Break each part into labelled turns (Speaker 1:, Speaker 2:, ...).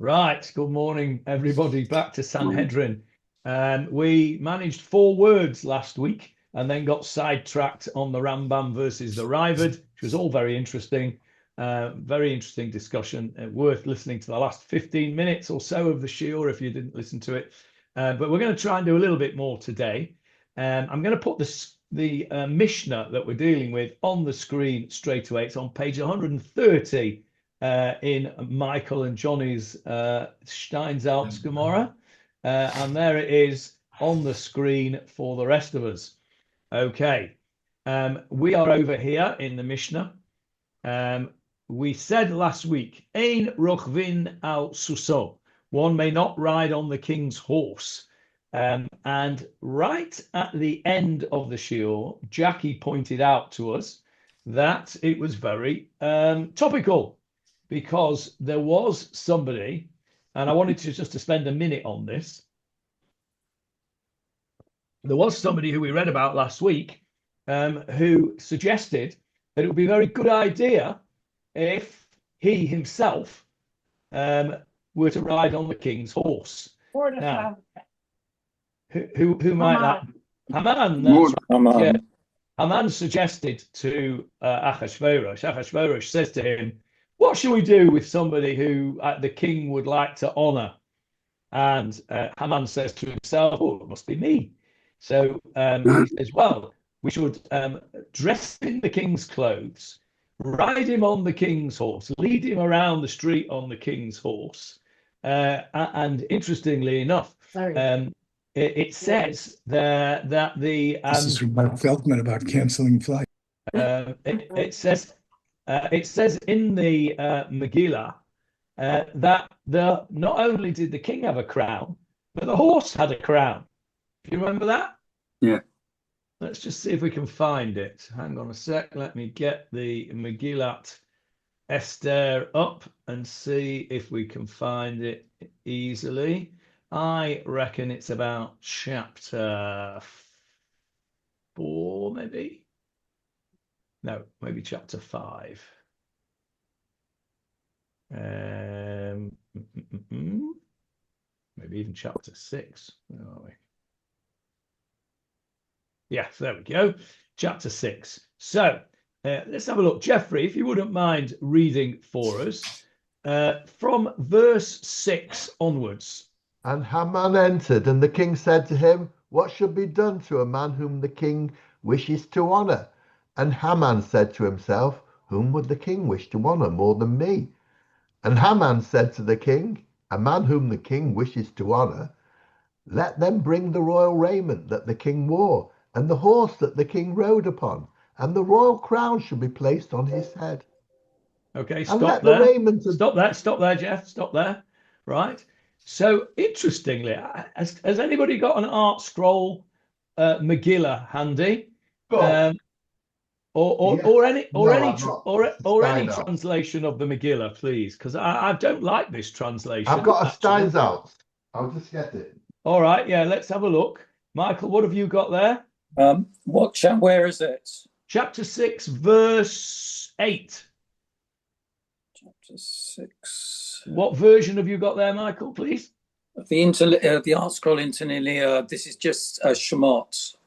Speaker 1: Right, good morning, everybody. Back to Sanhedrin. We managed 4 words last week and then got sidetracked on the Rambam versus the Raavad, which was all very interesting. Very interesting discussion. Worth listening to the last 15 minutes or so of the shiur if you didn't listen to it. But we're going to try and do a little bit more today. I'm going to put the Mishnah that we're dealing with on the screen straight away. It's on page 130. In Michael and Johnny's Steinsaltz Gemarah. And there it is on the screen for the rest of us. Okay. We are over here in the Mishnah. We said last week, Ein rochvin al suso. One may not ride on the king's horse. And right at the end of the shiur, Jackie pointed out to us that it was very topical. Because there was somebody, and I wanted to spend a minute on this. There was somebody who we read about last week who suggested that it would be a very good idea if he himself were to ride on the king's horse. Now, who might that? Haman. Yeah, Haman suggested to Achashverosh. Achashverosh says to him, what should we do with somebody who the king would like to honor? And Haman says to himself, oh, it must be me. So he says, well, we should dress in the king's clothes, ride him on the king's horse, lead him around the street on the king's horse. And interestingly enough, it says that the...
Speaker 2: this is from Mark Feldman about canceling flights.
Speaker 1: It says in the Megillah that not only did the king have a crown, but the horse had a crown. Do you remember that?
Speaker 3: Yeah.
Speaker 1: Let's just see if we can find it. Hang on a sec. Let me get the Megillat Esther up and see if we can find it easily. I reckon it's about chapter 4, maybe. No, maybe chapter 5. Maybe even chapter 6. Where are we? Yes, there we go. Chapter 6. So let's have a look. Jeffrey, if you wouldn't mind reading for us from verse 6 onwards.
Speaker 4: And Haman entered, and the king said to him, what should be done to a man whom the king wishes to honor? And Haman said to himself, whom would the king wish to honor more than me? And Haman said to the king, a man whom the king wishes to honor, let them bring the royal raiment that the king wore, and the horse that the king rode upon, and the royal crown should be placed on his head.
Speaker 1: Okay, stop there. Stop there, Jeff. Stop there. Right. So interestingly, has anybody got an art scroll Megillah handy? Or any translation of the Megillah, please, because I don't like this translation.
Speaker 4: I've got a Steinsaltz. I'll just get it.
Speaker 1: All right, yeah, let's have a look. Michael, what have you got there?
Speaker 3: Where is it?
Speaker 1: Chapter 6, verse 8.
Speaker 3: Chapter 6.
Speaker 1: What version have you got there, Michael, please?
Speaker 3: The art scroll interlinear. This is just Shemot.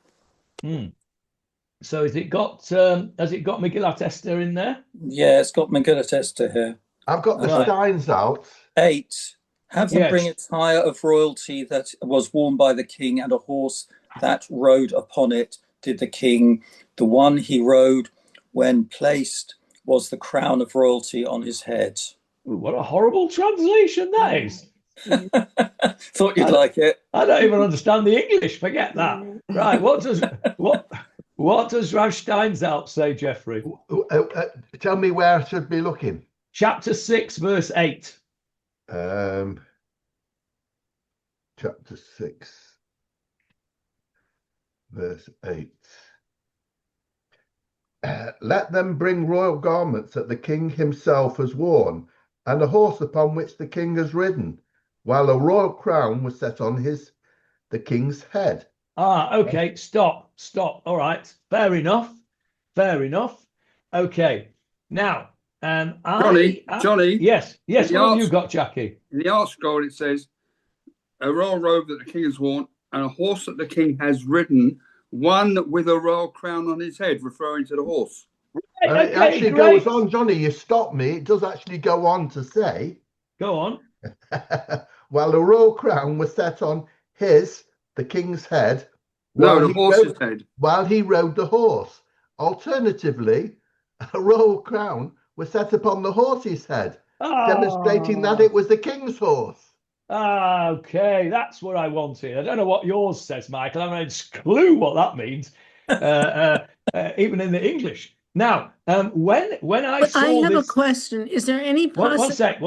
Speaker 1: So has it got Megillat Esther in there?
Speaker 3: Yeah, it's got Megillat Esther here.
Speaker 4: I've got the Steinsaltz.
Speaker 3: 8. Have them bring a tire of royalty that was worn by the king, and a horse that rode upon it did the king. The one he rode when placed was the crown of royalty on his head.
Speaker 1: Ooh, what a horrible translation that is.
Speaker 3: Thought you'd like it.
Speaker 1: I don't even understand the English. Forget that. Right. What does Rav Steinsaltz say, Jeffrey?
Speaker 4: Tell me where I should be looking.
Speaker 1: Chapter 6, verse 8.
Speaker 4: Chapter 6, verse 8. Let them bring royal garments that the king himself has worn, and a horse upon which the king has ridden, while a royal crown was set on the king's head.
Speaker 1: Okay, stop. All right, fair enough. Okay, now
Speaker 5: Johnny.
Speaker 1: Yes. What
Speaker 5: the
Speaker 1: have you got, Jackie?
Speaker 5: In the art scroll, it says a royal robe that the king has worn and a horse that the king has ridden, one with a royal crown on his head, referring to the horse.
Speaker 1: Right,
Speaker 4: It actually goes on, Johnny. You stopped me. It does actually go on to say.
Speaker 1: Go on.
Speaker 4: While a royal crown was set on the king's head,
Speaker 5: the horse's head,
Speaker 4: while he rode the horse. Alternatively, a royal crown was set upon the horse's head, demonstrating that it was the king's horse.
Speaker 1: Okay, that's what I wanted. I don't know what yours says, Michael. I haven't a clue what that means, even in the English. Now, when I saw
Speaker 6: I have
Speaker 1: this,
Speaker 6: a question. Is there any
Speaker 1: one sec,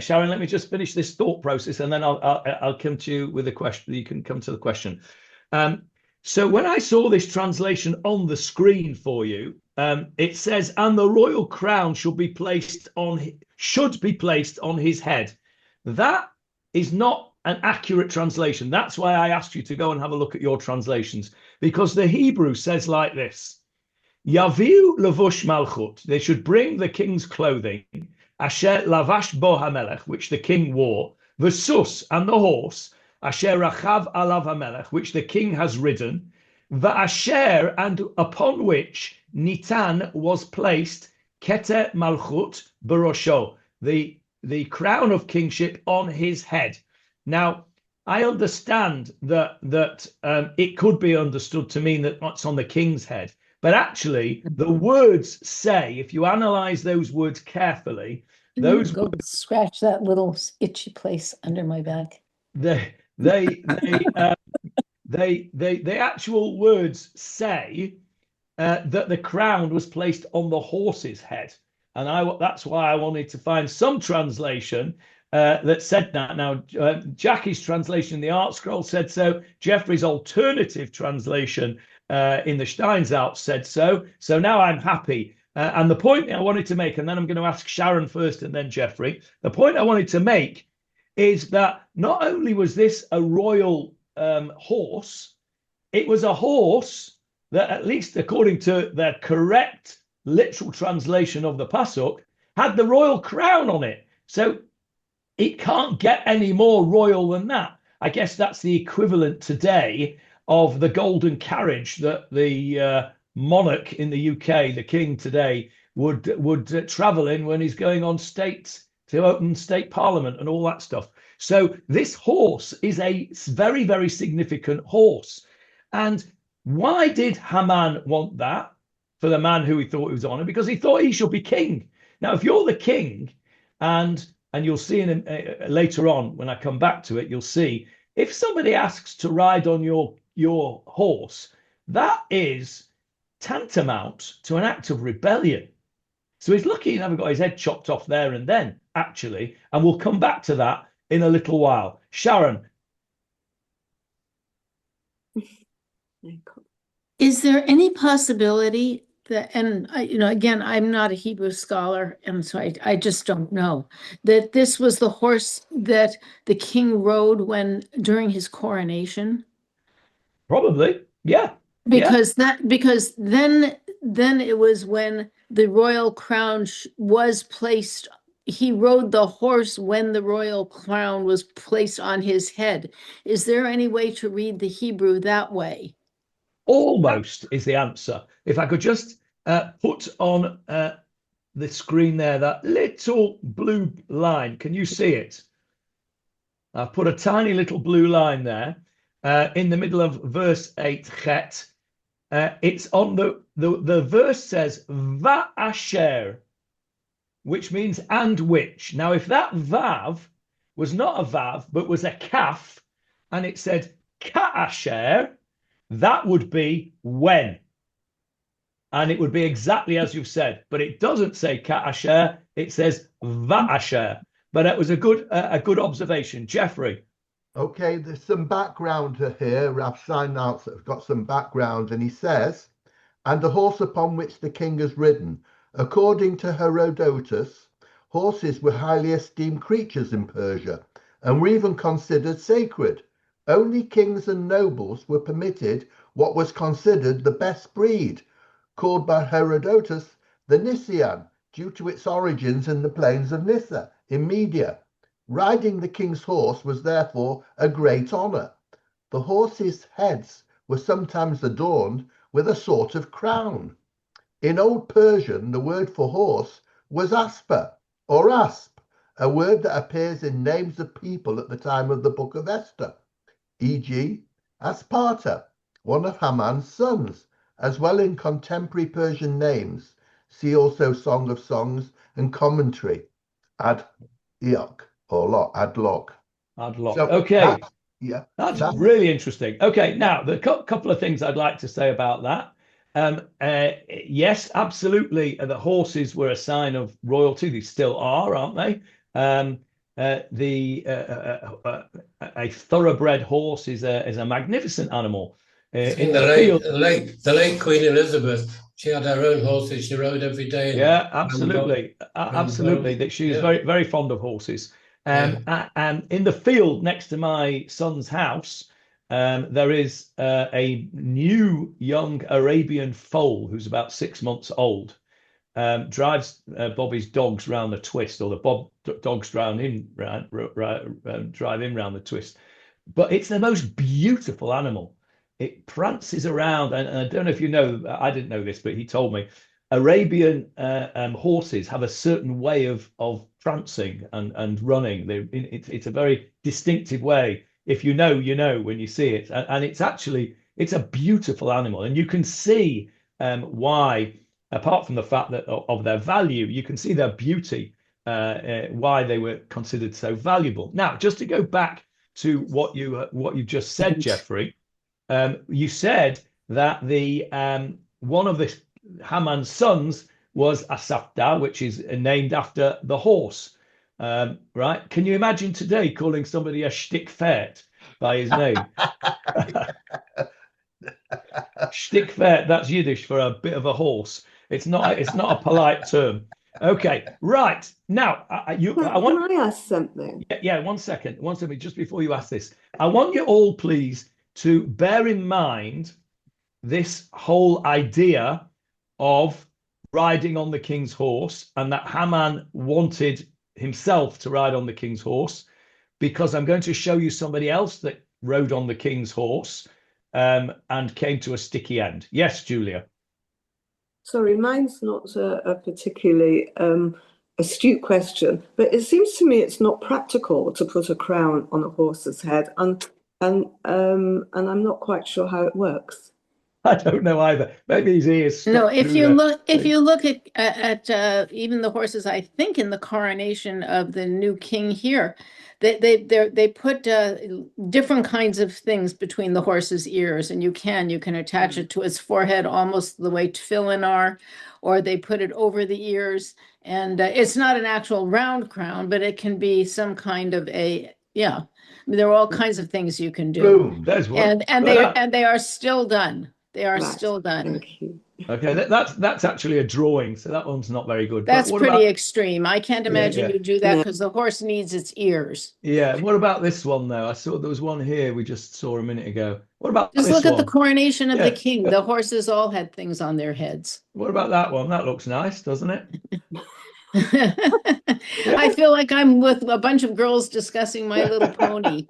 Speaker 1: Sharon. Let me just finish this thought process, and then I'll come to you with a question. You can come to the question. So when I saw this translation on the screen for you, it says, "And the royal crown should be placed on his head." That is not an accurate translation. That's why I asked you to go and have a look at your translations, because the Hebrew says like this: Yaviu levush malchut. They should bring the king's clothing, asher lavash bo hamelech, which the king wore, v'sus, and the horse, asher rachav alav hamelech, which the king has ridden, v'asher, and upon which nitan was placed, kete malchut barosho, the crown of kingship on his head. Now, I understand that it could be understood to mean that it's on the king's head. But actually, the words say, if you analyze those words carefully, those
Speaker 6: go scratch that little itchy place under my back.
Speaker 1: The actual words say that the crown was placed on the horse's head, and that's why I wanted to find some translation that said that. Now, Jackie's translation in the Art Scroll said so. Jeffrey's alternative translation in the Steinsaltz said so. So now I'm happy. And the point I wanted to make, and then I'm going to ask Sharon first and then Jeffrey. The point I wanted to make is that not only was this a royal horse, it was a horse that, at least according to the correct literal translation of the Pasuk, had the royal crown on it. So it can't get any more royal than that. I guess that's the equivalent today of the golden carriage that the monarch in the UK, the king today, would travel in when he's going on to open state parliament and all that stuff. So this horse is a very, very significant horse. And why did Haman want that for the man who he thought he was honored? Because he thought he should be king. Now, if you're the king, and you'll see later on when I come back to it, you'll see if somebody asks to ride on your horse, that is tantamount to an act of rebellion. So he's lucky he never got his head chopped off there and then, actually, and we'll come back to that in a little while. Sharon.
Speaker 6: Is there any possibility that, and again, I'm not a Hebrew scholar, and so I just don't know, that this was the horse that the king rode during his coronation?
Speaker 1: Probably, yeah.
Speaker 6: Because then it was when the royal crown was placed. He rode the horse when the royal crown was placed on his head. Is there any way to read the Hebrew that way?
Speaker 1: Almost is the answer. If I could just put on the screen there that little blue line. Can you see it? I've put a tiny little blue line there in the middle of verse 8, chet. It's on the verse says va'asher, which means and which. Now, if that vav was not a vav, but was a kaf, and it said ka'asher, that would be when. And it would be exactly as you've said. But it doesn't say ka'asher, it says va'asher. But it was a good observation. Jeffrey.
Speaker 4: Okay, there's some background here. Rav Steinsaltz has got some background, and he says, and the horse upon which the king has ridden. According to Herodotus, horses were highly esteemed creatures in Persia and were even considered sacred. Only kings and nobles were permitted what was considered the best breed, called by Herodotus the Nisaean, due to its origins in the plains of Nissa in Media. Riding the king's horse was therefore a great honour. The horses' heads were sometimes adorned with a sort of crown. In Old Persian, the word for horse was aspa or asp, a word that appears in names of people at the time of the Book of Esther, e.g. Asparta, one of Haman's sons, as well in contemporary Persian names. See also Song of Songs and commentary, ad-iok or adlock.
Speaker 1: Adlock.
Speaker 4: So
Speaker 1: okay.
Speaker 4: That's
Speaker 1: really interesting. Okay, now the couple of things I'd like to say about that. Yes, absolutely. The horses were a sign of royalty. They still are, aren't they? A thoroughbred horse is a magnificent animal.
Speaker 7: In the late Queen Elizabeth, she had her own horses. She rode every day.
Speaker 1: Yeah, absolutely, absolutely. That she was very, very fond of horses. And in the field next to my son's house, there is a new young Arabian foal who's about 6 months old. Drives Bobby's dogs round the twist, or the dogs drive him round the twist. But it's the most beautiful animal. It prances around, and I don't know if you know, I didn't know this, but he told me Arabian horses have a certain way of prancing and running. It's a very distinctive way. If you know, you know when you see it, and it's a beautiful animal, and you can see why, apart from the fact that of their value, you can see their beauty, why they were considered so valuable. Now, just to go back to what you just said, Jeffrey, you said that the one of the Haman's sons was Asafta, which is named after the horse. Right? Can you imagine today calling somebody a Stickfert by his name? Stickfert, that's Yiddish for a bit of a horse. It's not a polite term. Okay, right. Now,
Speaker 8: Can I ask something?
Speaker 1: Yeah, one second, just before you ask this. I want you all, please, to bear in mind this whole idea of riding on the king's horse, and that Haman wanted himself to ride on the king's horse, because I'm going to show you somebody else that rode on the king's horse and came to a sticky end. Yes, Julia.
Speaker 8: Sorry, mine's not a particularly astute question, but it seems to me it's not practical to put a crown on a horse's head, and I'm not quite sure how it works.
Speaker 1: I don't know either. Maybe his ears.
Speaker 6: No, if you look at even the horses, I think in the coronation of the new king here, they put different kinds of things between the horse's ears, and you can attach it to its forehead almost the way tefillin are, or they put it over the ears, and it's not an actual round crown, but it can be some kind of there are all kinds of things you can do.
Speaker 1: Boom, there's one.
Speaker 6: And they are still done. They are still done.
Speaker 8: Thank you.
Speaker 1: Okay, that's actually a drawing, so that one's not very good.
Speaker 6: That's pretty extreme. I can't imagine you do that,
Speaker 8: Yeah.
Speaker 6: because the horse needs its ears.
Speaker 1: Yeah, what about this one though? I saw there was one here we just saw a minute ago. What about
Speaker 6: Just
Speaker 1: this
Speaker 6: look at the
Speaker 1: one?
Speaker 6: coronation of
Speaker 1: Yeah.
Speaker 6: the king. The horses all had things on their heads.
Speaker 1: What about that one? That looks nice, doesn't it?
Speaker 6: I feel like I'm with a bunch of girls discussing My Little Pony.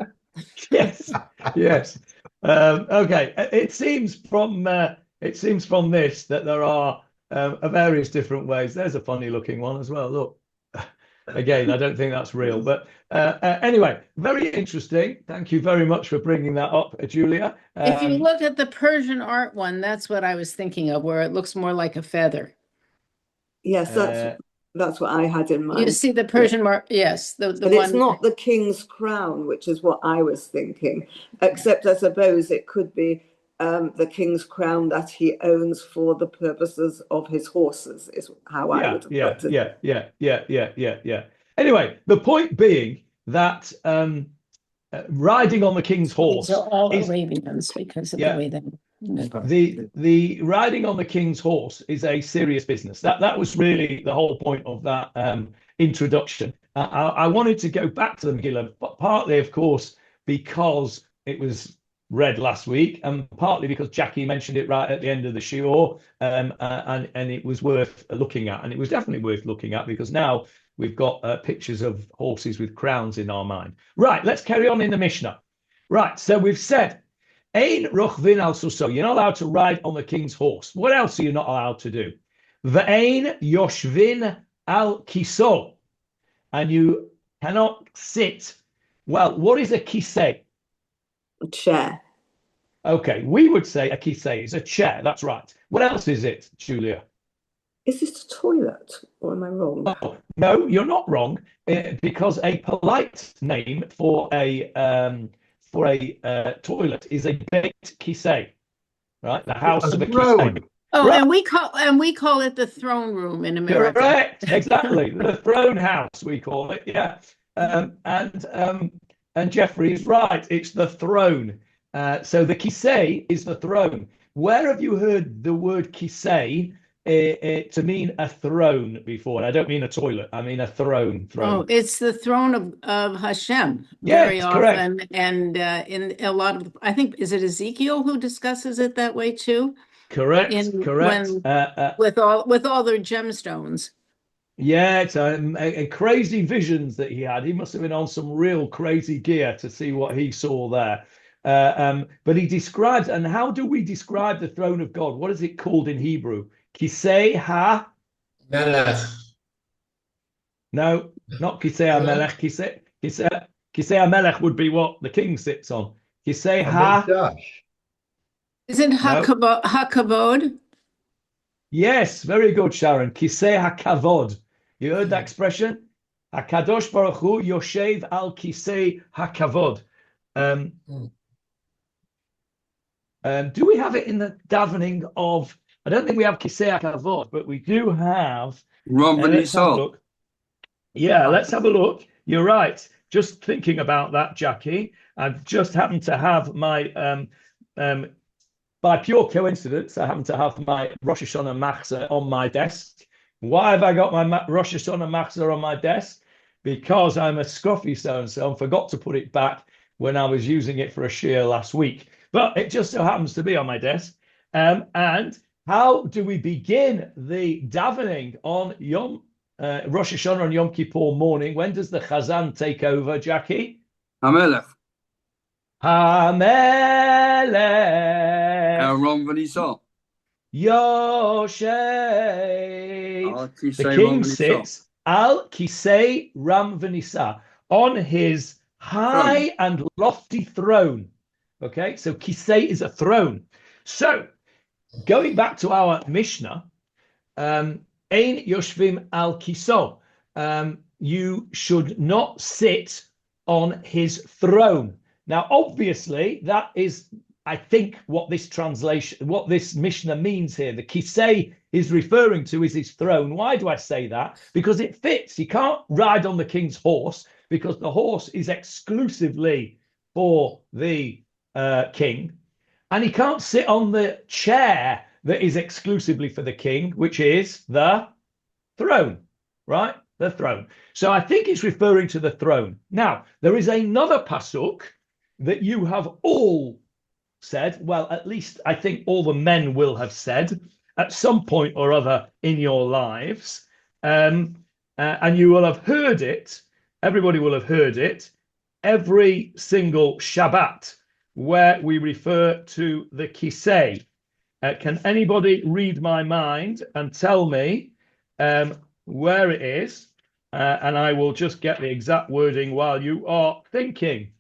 Speaker 1: Yes, yes. Okay, it seems from this that there are various different ways. There's a funny looking one as well. Look, again, I don't think that's real, but anyway, very interesting. Thank you very much for bringing that up, Julia.
Speaker 6: If you look at the Persian art one, that's what I was thinking of, where it looks more like a feather.
Speaker 8: Yes, that's what I had in mind.
Speaker 6: You see the Persian mark? Yes, the
Speaker 8: But
Speaker 6: one.
Speaker 8: it's not the king's crown, which is what I was thinking, except I suppose it could be the king's crown that he owns for the purposes of his horses, is how I would have put it.
Speaker 1: Yeah. Anyway, the point being that riding on the king's horse
Speaker 6: These are all Arabians because of the way they.
Speaker 1: The riding on the king's horse is a serious business. That was really the whole point of that introduction. I wanted to go back to the Megillah, but partly, of course, because it was read last week, and partly because Jackie mentioned it right at the end of the shiur, and it was worth looking at, and it was definitely worth looking at because now we've got pictures of horses with crowns in our mind. Right, let's carry on in the Mishnah. Right, so we've said, Ein rochvin al suso. You're not allowed to ride on the king's horse. What else are you not allowed to do? Ve'ein yoshvin al kiso. And you cannot sit. Well, what is a kisei?
Speaker 8: A chair.
Speaker 1: Okay, we would say a kisei is a chair. That's right. What else is it, Julia?
Speaker 8: Is this a toilet, or am I wrong?
Speaker 1: Oh, no, you're not wrong, because a polite name for a toilet is a beit kisei, right? The house of a kisei.
Speaker 6: Oh,
Speaker 1: right.
Speaker 6: and we call it the throne room in America.
Speaker 1: Correct, exactly. The throne house, we call it. Yeah, and Jeffrey is right. It's the throne. So the kisei is the throne. Where have you heard the word kisei to mean a throne before? I don't mean a toilet. I mean a throne.
Speaker 6: Oh, it's the throne of Hashem
Speaker 1: very
Speaker 6: often,
Speaker 1: correct.
Speaker 6: And in a lot of, I think, is it Ezekiel who discusses it that way too?
Speaker 1: Correct.
Speaker 6: With all their gemstones.
Speaker 1: Yeah, it's a crazy visions that he had. He must have been on some real crazy gear to see what he saw there. But he describes, and how do we describe the throne of God? What is it called in Hebrew? Kisei ha
Speaker 7: Melech.
Speaker 1: No, not Kisei ha-melech. Kisei ha-melech would be what the king sits on. Kisei ha.
Speaker 6: Isn't hakavod?
Speaker 1: Yes, very good, Sharon. Kisei hakavod. You heard that expression? Hakadosh Baruch Hu yoshev al kisei hakavod. Do we have it in the davening of? I don't think we have kisei hakavod, but we do have.
Speaker 5: Let's have a look.
Speaker 1: Yeah, let's have a look. You're right. Just thinking about that, Jackie. I've just happened to have my by pure coincidence, I happen to have my Rosh Hashanah Machzor on my desk. Why have I got my Rosh Hashanah Machzor on my desk? Because I'm a scruffy so-and-so and forgot to put it back when I was using it for a shiur last week. But it just so happens to be on my desk. And how do we begin the davening on Rosh Hashanah and Yom Kippur morning? When does the Chazan take over, Jackie?
Speaker 5: Hamelech.
Speaker 1: Hamelech.
Speaker 5: Aaron Vanissa.
Speaker 1: Yoshev. The king sits al kisei ram v'nisa, on his high and lofty throne. Okay, so kisei is a throne. So going back to our Mishnah, ein yoshvim al kiso. You should not sit on his throne. Now, obviously, that is, I think, what this Mishnah means here. The kisei is referring to is his throne. Why do I say that? Because it fits. You can't ride on the king's horse because the horse is exclusively for the king. And he can't sit on the chair that is exclusively for the king, which is the throne, right? The throne. So I think it's referring to the throne. Now, there is another pasuk that you have all said, well, at least I think all the men will have said at some point or other in your lives, and you will have heard it, everybody will have heard it, every single Shabbat, where we refer to the kisei. Can anybody read my mind and tell me where it is? And I will just get the exact wording while you are thinking.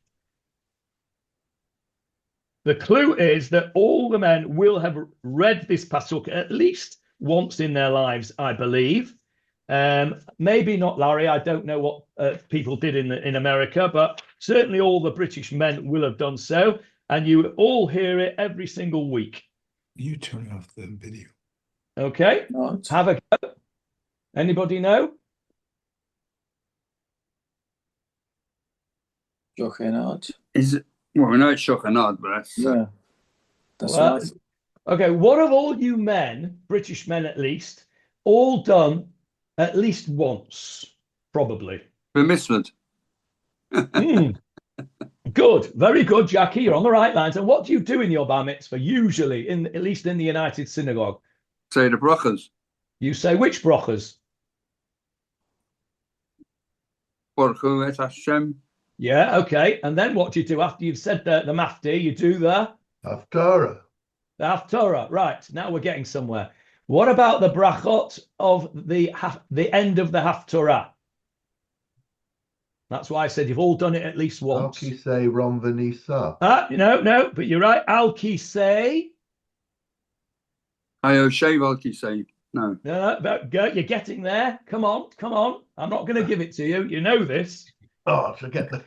Speaker 1: The clue is that all the men will have read this pasuk at least once in their lives, I believe. Maybe not Larry. I don't know what people did in America, but certainly all the British men will have done so. And you all hear it every single week.
Speaker 2: You turn off the video.
Speaker 1: Okay.
Speaker 3: Not.
Speaker 1: Have a go. Anybody know?
Speaker 5: Is it? Well, we know it's Shochanad, but that's
Speaker 3: That's
Speaker 1: Well,
Speaker 3: right.
Speaker 1: Okay, what have all you men, British men at least, all done at least once, probably?
Speaker 5: Vermisland.
Speaker 1: Good, very good, Jackie. You're on the right lines. And what do you do in your bar mitzvah? Usually, at least in the United Synagogue,
Speaker 5: Say the brachas.
Speaker 1: you say which brachas?
Speaker 5: Baruch Hu et Hashem.
Speaker 1: Yeah, okay. And then what do you do after you've said the mafti? You do the
Speaker 4: Haftarah.
Speaker 1: Haftarah. Right, now we're getting somewhere. What about the brachot of the end of the Haftarah? That's why I said you've all done it at least once.
Speaker 4: Al Kisei Rom Vanisa.
Speaker 1: No, but you're right. Al Kisei.
Speaker 5: Hayoshev al Kisei. No.
Speaker 1: No, but you're getting there. Come on. I'm not going to give it to you. You know this.
Speaker 4: Oh, I forget the.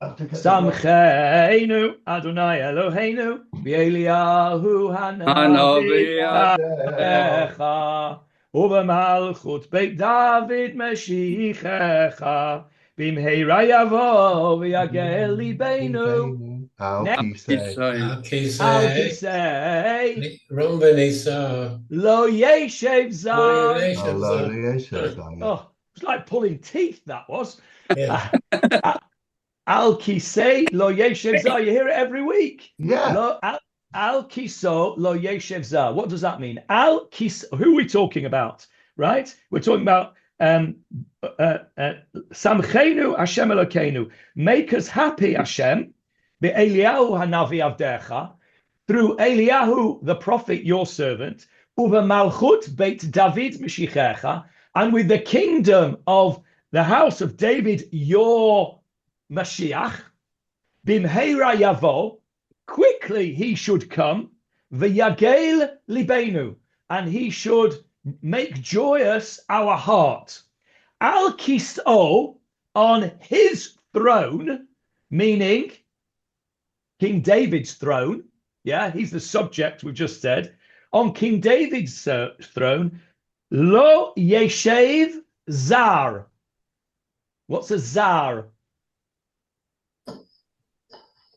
Speaker 1: Samcheinu Adonai Eloheinu V'Eliyahu Hanavi Adecha U'B'Malchut Beit David Meshichecha B'Mheira Yavo V'Yagel Libeinu
Speaker 4: Al Kisei.
Speaker 1: Al Kisei
Speaker 7: Rom Vanisa.
Speaker 1: Lo Yeshev Zar. Oh, it's like pulling teeth, that was.
Speaker 7: Yeah.
Speaker 1: Al Kisei Lo Yeshev Zar. You hear it every week.
Speaker 4: Yeah.
Speaker 1: Al Kiso Lo Yeshev Zar. What does that mean? Al Kis. Who are we talking about? Right? We're talking about Samcheinu Hashem Elokeinu. Make us happy, Hashem. Be'Eliyahu Hanavi Avdecha. Through Eliyahu, the prophet, your servant. Uva Malchut Beit David Meshichecha. And with the kingdom of the house of David, your Mashiach, Bimheira Yavo, quickly he should come, V'Yagel Libenu, and he should make joyous our heart. Al Kiso, on his throne, meaning King David's throne, yeah, he's the subject we've just said, on King David's throne, Lo Yeshev Zar. What's a Zar?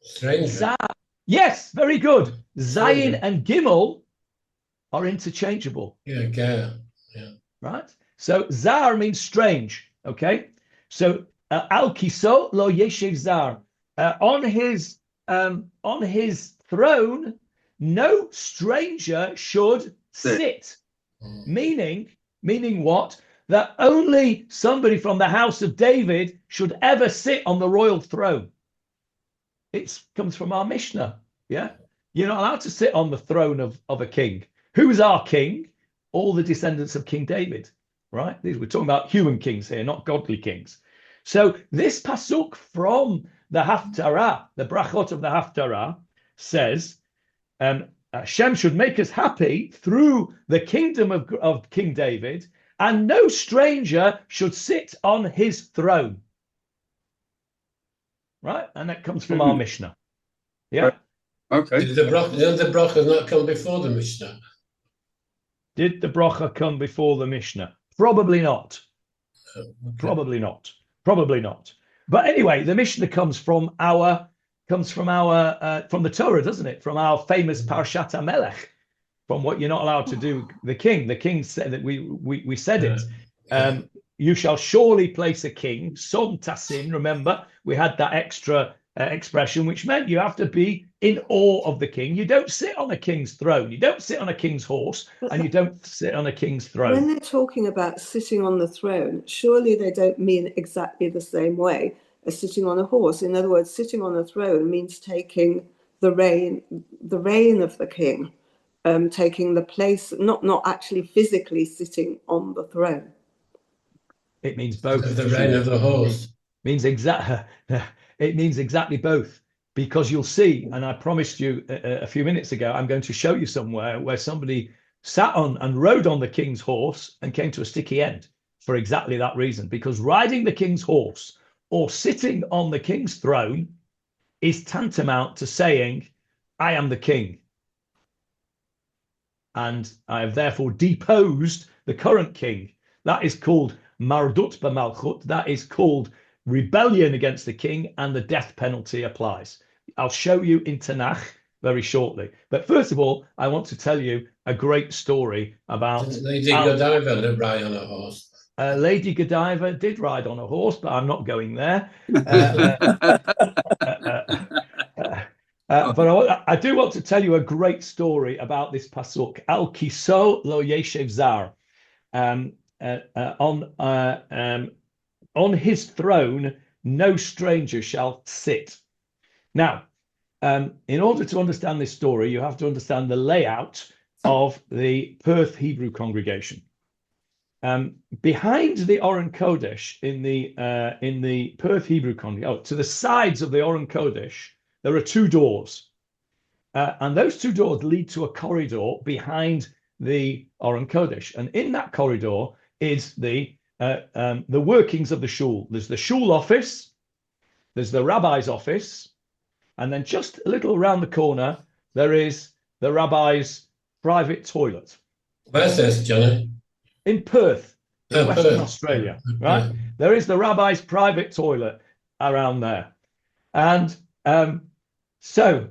Speaker 7: Stranger.
Speaker 1: Zar. Yes, very good. Zayin and Gimel are interchangeable.
Speaker 7: Yeah.
Speaker 1: Right? So Zar means strange. Okay. So Al Kiso Lo Yeshev Zar. On his throne, no stranger should sit. Meaning what? That only somebody from the house of David should ever sit on the royal throne. It comes from our Mishnah. Yeah. You're not allowed to sit on the throne of a king. Who's our king? All the descendants of King David. Right? We're talking about human kings here, not godly kings. So this pasuk from the Haftarah, the brachot of the Haftarah, says, Hashem should make us happy through the kingdom of King David, and no stranger should sit on his throne. Right? And that comes from our Mishnah. Yeah.
Speaker 5: Okay.
Speaker 7: Did the bracha not come before the Mishnah?
Speaker 1: Did the bracha come before the Mishnah? Probably not.
Speaker 7: Okay.
Speaker 1: Probably not. But anyway, the Mishnah comes from the Torah, doesn't it? From our famous Parshat HaMelech, from what you're not allowed to do. The king said that we said it. You shall surely place a king. Som tasin. Remember, we had that extra expression, which meant you have to be in awe of the king. You don't sit on a king's throne. You don't sit on a king's horse, and you don't sit on a king's throne.
Speaker 8: When they're talking about sitting on the throne, surely they don't mean exactly the same way as sitting on a horse. In other words, sitting on a throne means taking the reign of the king, taking the place, not actually physically sitting on the throne.
Speaker 1: It means both.
Speaker 7: The reign of the horse.
Speaker 1: It means exactly both, because you'll see, and I promised you a few minutes ago, I'm going to show you somewhere where somebody sat on and rode on the king's horse and came to a sticky end for exactly that reason, because riding the king's horse or sitting on the king's throne is tantamount to saying, I am the king. And I have therefore deposed the current king. That is called Mardut b'Malchut. That is called rebellion against the king, and the death penalty applies. I'll show you in Tanakh very shortly. But first of all, I want to tell you a great story about
Speaker 7: Lady Godiva ride on a horse.
Speaker 1: Lady Godiva did ride on a horse, but I'm not going there. But I do want to tell you a great story about this pasuk. Al kiso lo yeshev zar. On his throne, no stranger shall sit. Now, in order to understand this story, you have to understand the layout of the Perth Hebrew congregation. Behind the Oren Kodesh in the Perth Hebrew congregation, to the sides of the Oren Kodesh, there are two doors, and those two doors lead to a corridor behind the Oren Kodesh, and in that corridor is the workings of the shul. There's the shul office, there's the rabbi's office, and then just a little around the corner there is the rabbi's private toilet.
Speaker 7: Where's this, Johnny?
Speaker 1: In Perth, in Western
Speaker 7: Perth.
Speaker 1: Australia, right? There is the rabbi's private toilet around there. And so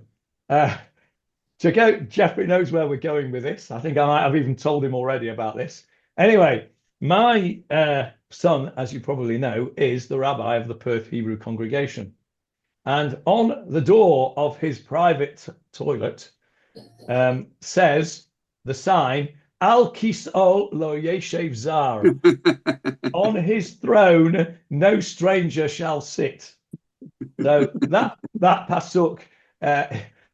Speaker 1: to go, Jeffrey knows where we're going with this. I think I might have even told him already about this. Anyway, my son, as you probably know, is the rabbi of the Perth Hebrew congregation. And on the door of his private toilet says the sign, Al kiso lo yeshev zar. On his throne, no stranger shall sit. So that pasuk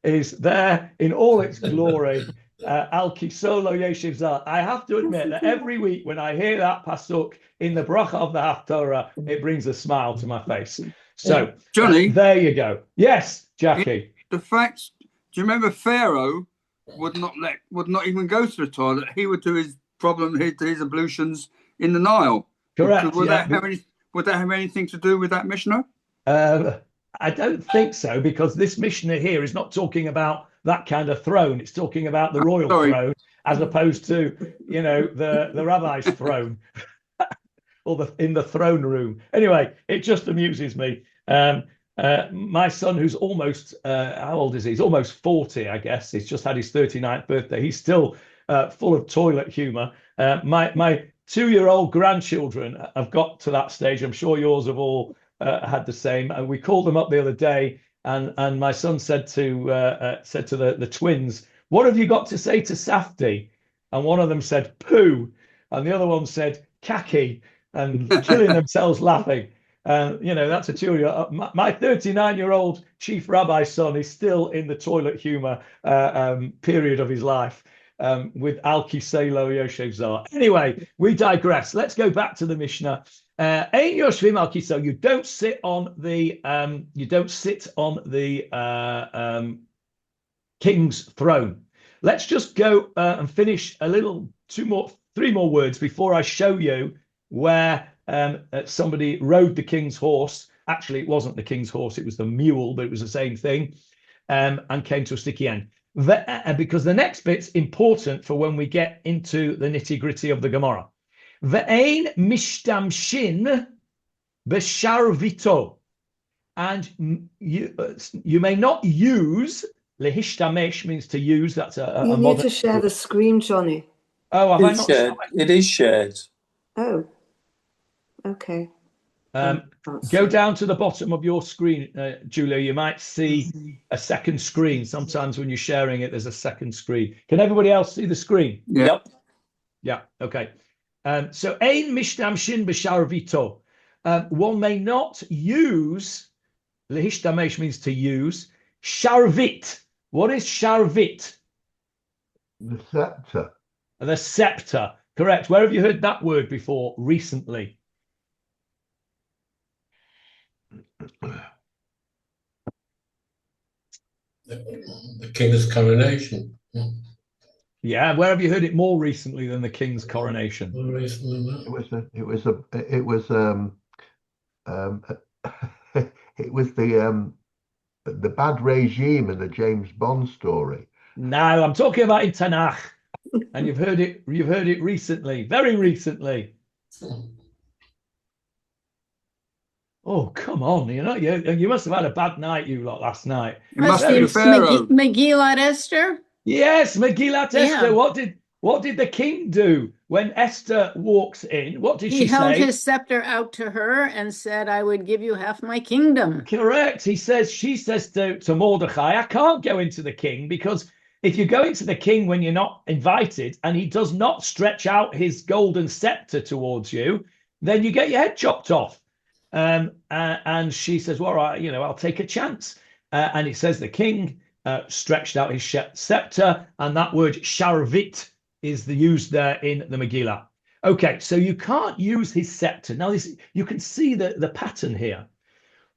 Speaker 1: is there in all its glory. Al kiso lo yeshev zar. I have to admit that every week when I hear that pasuk in the bracha of the Haftorah, it brings a smile to my face. So,
Speaker 5: Johnny,
Speaker 1: there you go. Yes, Jackie.
Speaker 5: The fact, do you remember Pharaoh would not even go to the toilet? He would do his ablutions in the Nile.
Speaker 1: Correct.
Speaker 5: Would that have anything to do with that Mishnah?
Speaker 1: I don't think so, because this Mishnah here is not talking about that kind of throne. It's talking about the royal throne, as opposed to, the rabbi's throne. Or in the throne room. Anyway, it just amuses me. My son, who's almost, how old is he? He's almost 40, I guess. He's just had his 39th birthday. He's still full of toilet humor. My 2-year-old grandchildren have got to that stage. I'm sure yours have all had the same. And we called them up the other day, and my son said to the twins, "What have you got to say to Safdie?" And one of them said, "Poo," and the other one said, "Khaki," and killing themselves laughing. That's a 2-year-old. My 39-year-old chief rabbi son is still in the toilet humor period of his life with Al Kisei Lo Yoshev Zar. Anyway, we digress. Let's go back to the Mishnah. Ein Yoshvim Al Kiso. You don't sit on the king's throne. Let's just go and finish three more words before I show you where somebody rode the king's horse. Actually, it wasn't the king's horse, it was the mule, but it was the same thing, and came to a sticky end. Because the next bit's important for when we get into the nitty-gritty of the Gemarah. Ve'ein mishtamshin b'sharvito. And you may not use, lehishtamesh means to use, that's a
Speaker 8: You
Speaker 1: modern...
Speaker 8: need to share the screen, Johnny.
Speaker 1: Oh, have I not shared?
Speaker 3: It is shared.
Speaker 8: Oh, okay.
Speaker 1: Go down to the bottom of your screen, Julia. You might see a second screen. Sometimes when you're sharing it, there's a second screen. Can everybody else see the screen?
Speaker 3: Yep.
Speaker 1: Yeah, okay. So, ein mishtamshin b'sharvito. One may not use, lehishtamesh means to use, sharvit. What is sharvit?
Speaker 4: The scepter.
Speaker 1: The scepter, correct. Where have you heard that word before recently?
Speaker 7: The king's coronation.
Speaker 1: Yeah, where have you heard it more recently than the king's coronation?
Speaker 7: More recently than that.
Speaker 4: It was the bad regime in the James Bond story.
Speaker 1: No, I'm talking about in Tanakh, and you've heard it recently, very recently. Oh, come on! You must have had a bad night, you lot, last night.
Speaker 5: It must be Pharaoh.
Speaker 6: Megillat Esther.
Speaker 1: Yes, Megillat Esther.
Speaker 6: Yeah.
Speaker 1: What did What did the king do when Esther walks in? What did
Speaker 6: He
Speaker 1: she
Speaker 6: held
Speaker 1: say?
Speaker 6: his scepter out to her and said, I would give you half my kingdom.
Speaker 1: Correct. She says to Mordecai, I can't go into the king, because if you go into the king when you're not invited and he does not stretch out his golden scepter towards you, then you get your head chopped off. And she says, well, I'll take a chance. And it says the king stretched out his scepter, and that word sharvit is used there in the Megillah. Okay, so you can't use his scepter. Now, you can see the pattern here.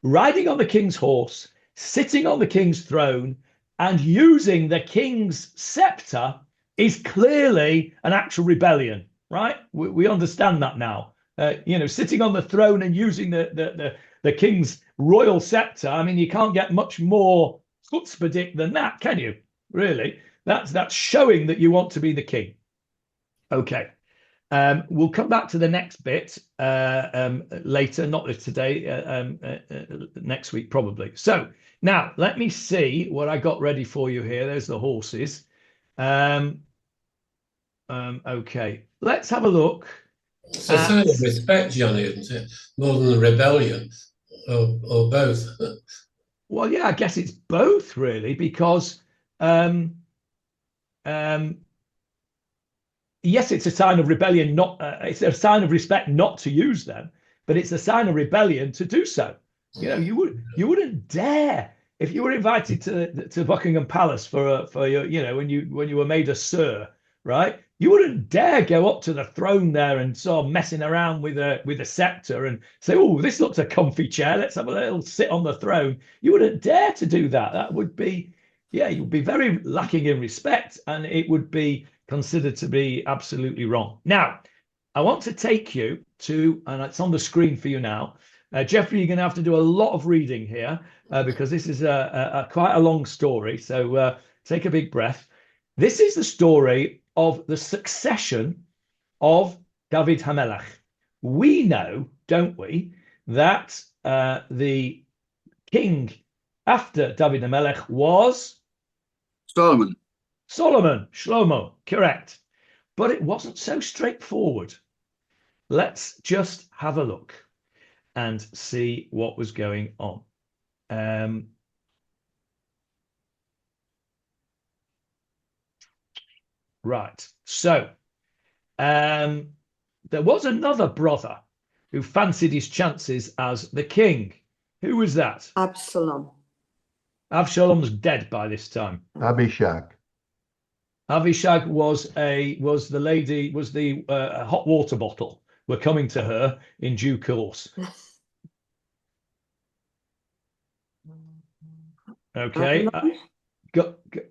Speaker 1: Riding on the king's horse, sitting on the king's throne, and using the king's scepter is clearly an actual rebellion, right? We understand that now. Sitting on the throne and using the king's royal scepter. I mean, you can't get much more chutzpahdik than that, can you? Really? That's showing that you want to be the king. Okay. We'll come back to the next bit later, not today, next week probably. So now let me see what I got ready for you here. There's the horses. Okay, let's have a look.
Speaker 7: It's a sign of respect, Johnny, isn't it? More than a rebellion, or both.
Speaker 1: Well, yeah, I guess it's both really, because yes, it's a sign of rebellion. It's a sign of respect not to use them, but it's a sign of rebellion to do so. You wouldn't dare, if you were invited to Buckingham Palace for your when you were made a sir, right? You wouldn't dare go up to the throne there and sort of messing around with a scepter and say, "Oh, this looks a comfy chair. Let's have a little sit on the throne." You wouldn't dare to do that. That would be, you'd be very lacking in respect, and it would be considered to be absolutely wrong. Now, I want to take you to, and it's on the screen for you now. Jeffrey, you're going to have to do a lot of reading here because this is quite a long story. So take a big breath. This is the story of the succession of David HaMelech. We know, don't we, that the king after David HaMelech was
Speaker 5: Solomon,
Speaker 1: Shlomo, correct. But it wasn't so straightforward. Let's just have a look and see what was going on. Right. So there was another brother who fancied his chances as the king. Who was that?
Speaker 8: Absalom.
Speaker 1: Avshalom's dead by this time.
Speaker 4: Abishag.
Speaker 1: Avishag was the hot water bottle. We're coming to her in due course. Okay.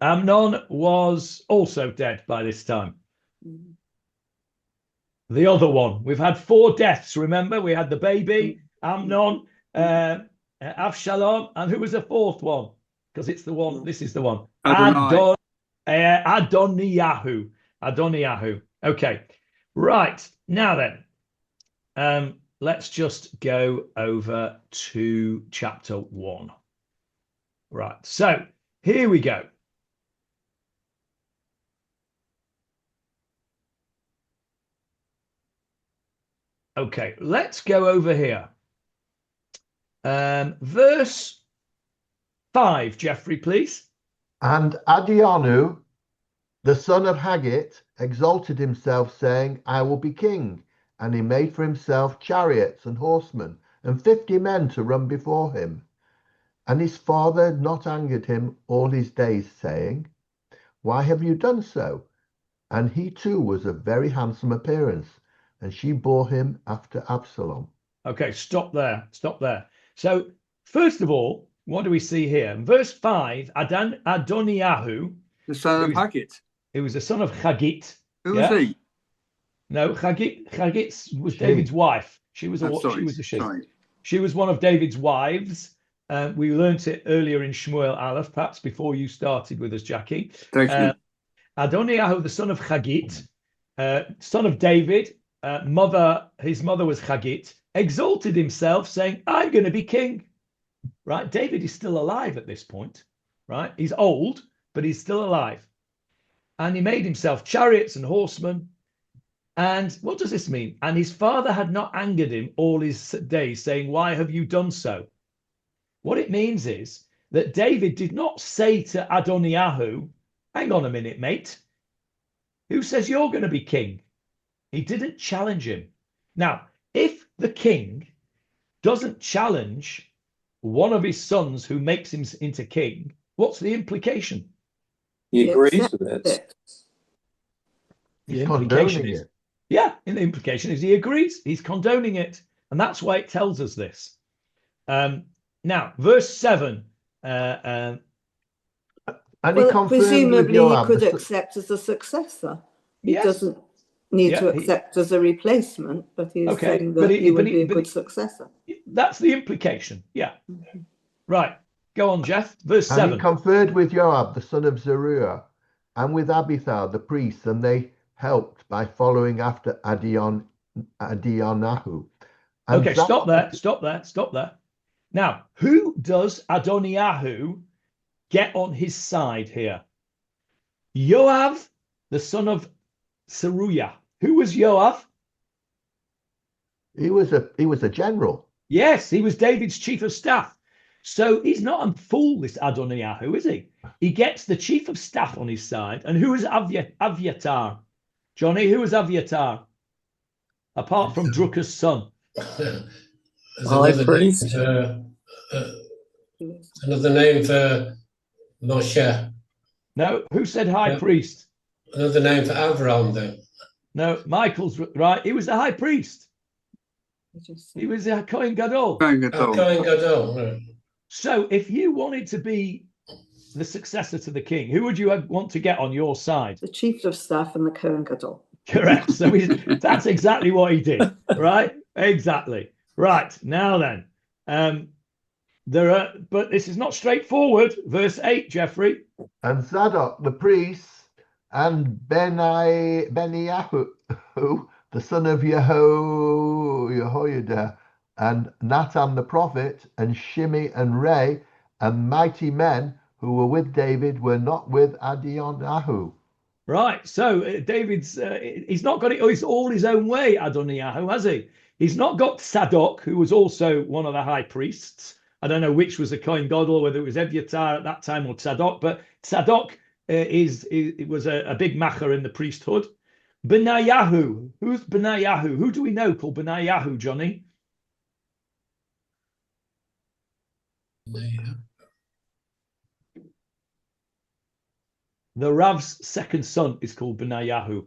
Speaker 1: Amnon was also dead by this time. The other one. We've had 4 deaths, remember? We had the baby, Amnon, Avshalom, and who was the 4th one? Because it's the one, this is the one. Adoniyahu. Okay. Right. Now then, let's just go over to chapter 1. Right. So here we go. Okay, let's go over here. Verse 5, Jeffrey, please.
Speaker 4: And Adianu, the son of Haggit, exalted himself, saying, I will be king. And he made for himself chariots and horsemen, and 50 men to run before him. And his father had not angered him all his days, saying, Why have you done so? And he too was of very handsome appearance, and she bore him after Absalom.
Speaker 1: Okay, stop there. So, first of all, what do we see here? In verse 5, Adoniyahu,
Speaker 5: the son of Haggit.
Speaker 1: He was the son of Haggit.
Speaker 5: Who was he?
Speaker 1: No, Haggit was David's wife. She was a she. She was one of David's wives. We learnt it earlier in Shmuel Aleph, perhaps before you started with us, Jackie. Adoniyahu, the son of Haggit, son of David, his mother was Haggit, exalted himself, saying, I'm going to be king. Right? David is still alive at this point. Right? He's old, but he's still alive. and he made himself chariots and horsemen. And what does this mean? And his father had not angered him all his days, saying, why have you done so? What it means is that David did not say to Adoniyahu, hang on a minute, mate. Who says you're going to be king? He didn't challenge him. Now, if the king doesn't challenge one of his sons who makes him into king, what's the implication?
Speaker 3: He agrees with it.
Speaker 4: He's condoning it.
Speaker 1: Yeah, and the implication is he agrees. He's condoning it. And that's why it tells us this. Now, verse 7.
Speaker 4: And he confirmed
Speaker 8: presumably
Speaker 4: with
Speaker 8: he
Speaker 4: Joab,
Speaker 8: could accept as a successor. He
Speaker 1: Yes.
Speaker 8: doesn't need to accept as a replacement, but he's saying that he would be a good successor.
Speaker 1: That's the implication. Yeah. Right. Go on, Jeff. Verse
Speaker 4: and
Speaker 1: 7.
Speaker 4: he conferred with Joab, the son of Zeruiah, and with Abiathar, the priest, and they helped by following after Adoniyahu. And
Speaker 1: Okay, stop there. Now, who does Adoniyahu get on his side here? Joab, the son of Zeruiah. Who was Joab?
Speaker 4: He was a general.
Speaker 1: Yes, he was David's chief of staff. So he's not a fool, this Adoniyahu, is he? He gets the chief of staff on his side. And who is Aviatar? Johnny, who is Aviatar? Apart from Drucker's son.
Speaker 3: High priest.
Speaker 7: Another name for Moshe.
Speaker 1: No, who said high priest?
Speaker 7: Another name for Avram, then.
Speaker 1: No, Michael's right. He was the high priest. He was a Kohen Gadol.
Speaker 5: Kohen Gadol.
Speaker 7: Kohen Gadol. Right.
Speaker 1: So if you wanted to be the successor to the king, who would you want to get on your side?
Speaker 8: The chief of staff and the Kohen Gadol.
Speaker 1: Correct. So that's exactly what he did, right? Exactly. Right. Now then, but this is not straightforward. Verse 8, Jeffrey.
Speaker 4: And Zadok the priest and Beniyahu, the son of Jehoiada, and Nathan the prophet, and Shimei and Ray, and mighty men who were with David were not with Adoniyahu.
Speaker 1: Right. So David's, he's not got it all his own way, Adoniyahu, has he? He's not got Sadok, who was also one of the high priests. I don't know which was a Kohen Gadol, whether it was Eviatar at that time or Sadok, but Sadok was a big macher in the priesthood. Benayahu. Who's Benayahu? Who do we know called Benayahu, Johnny? The Rav's second son is called Benayahu.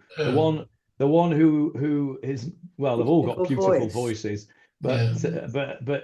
Speaker 1: The one who is, well, they've all got beautiful voices, but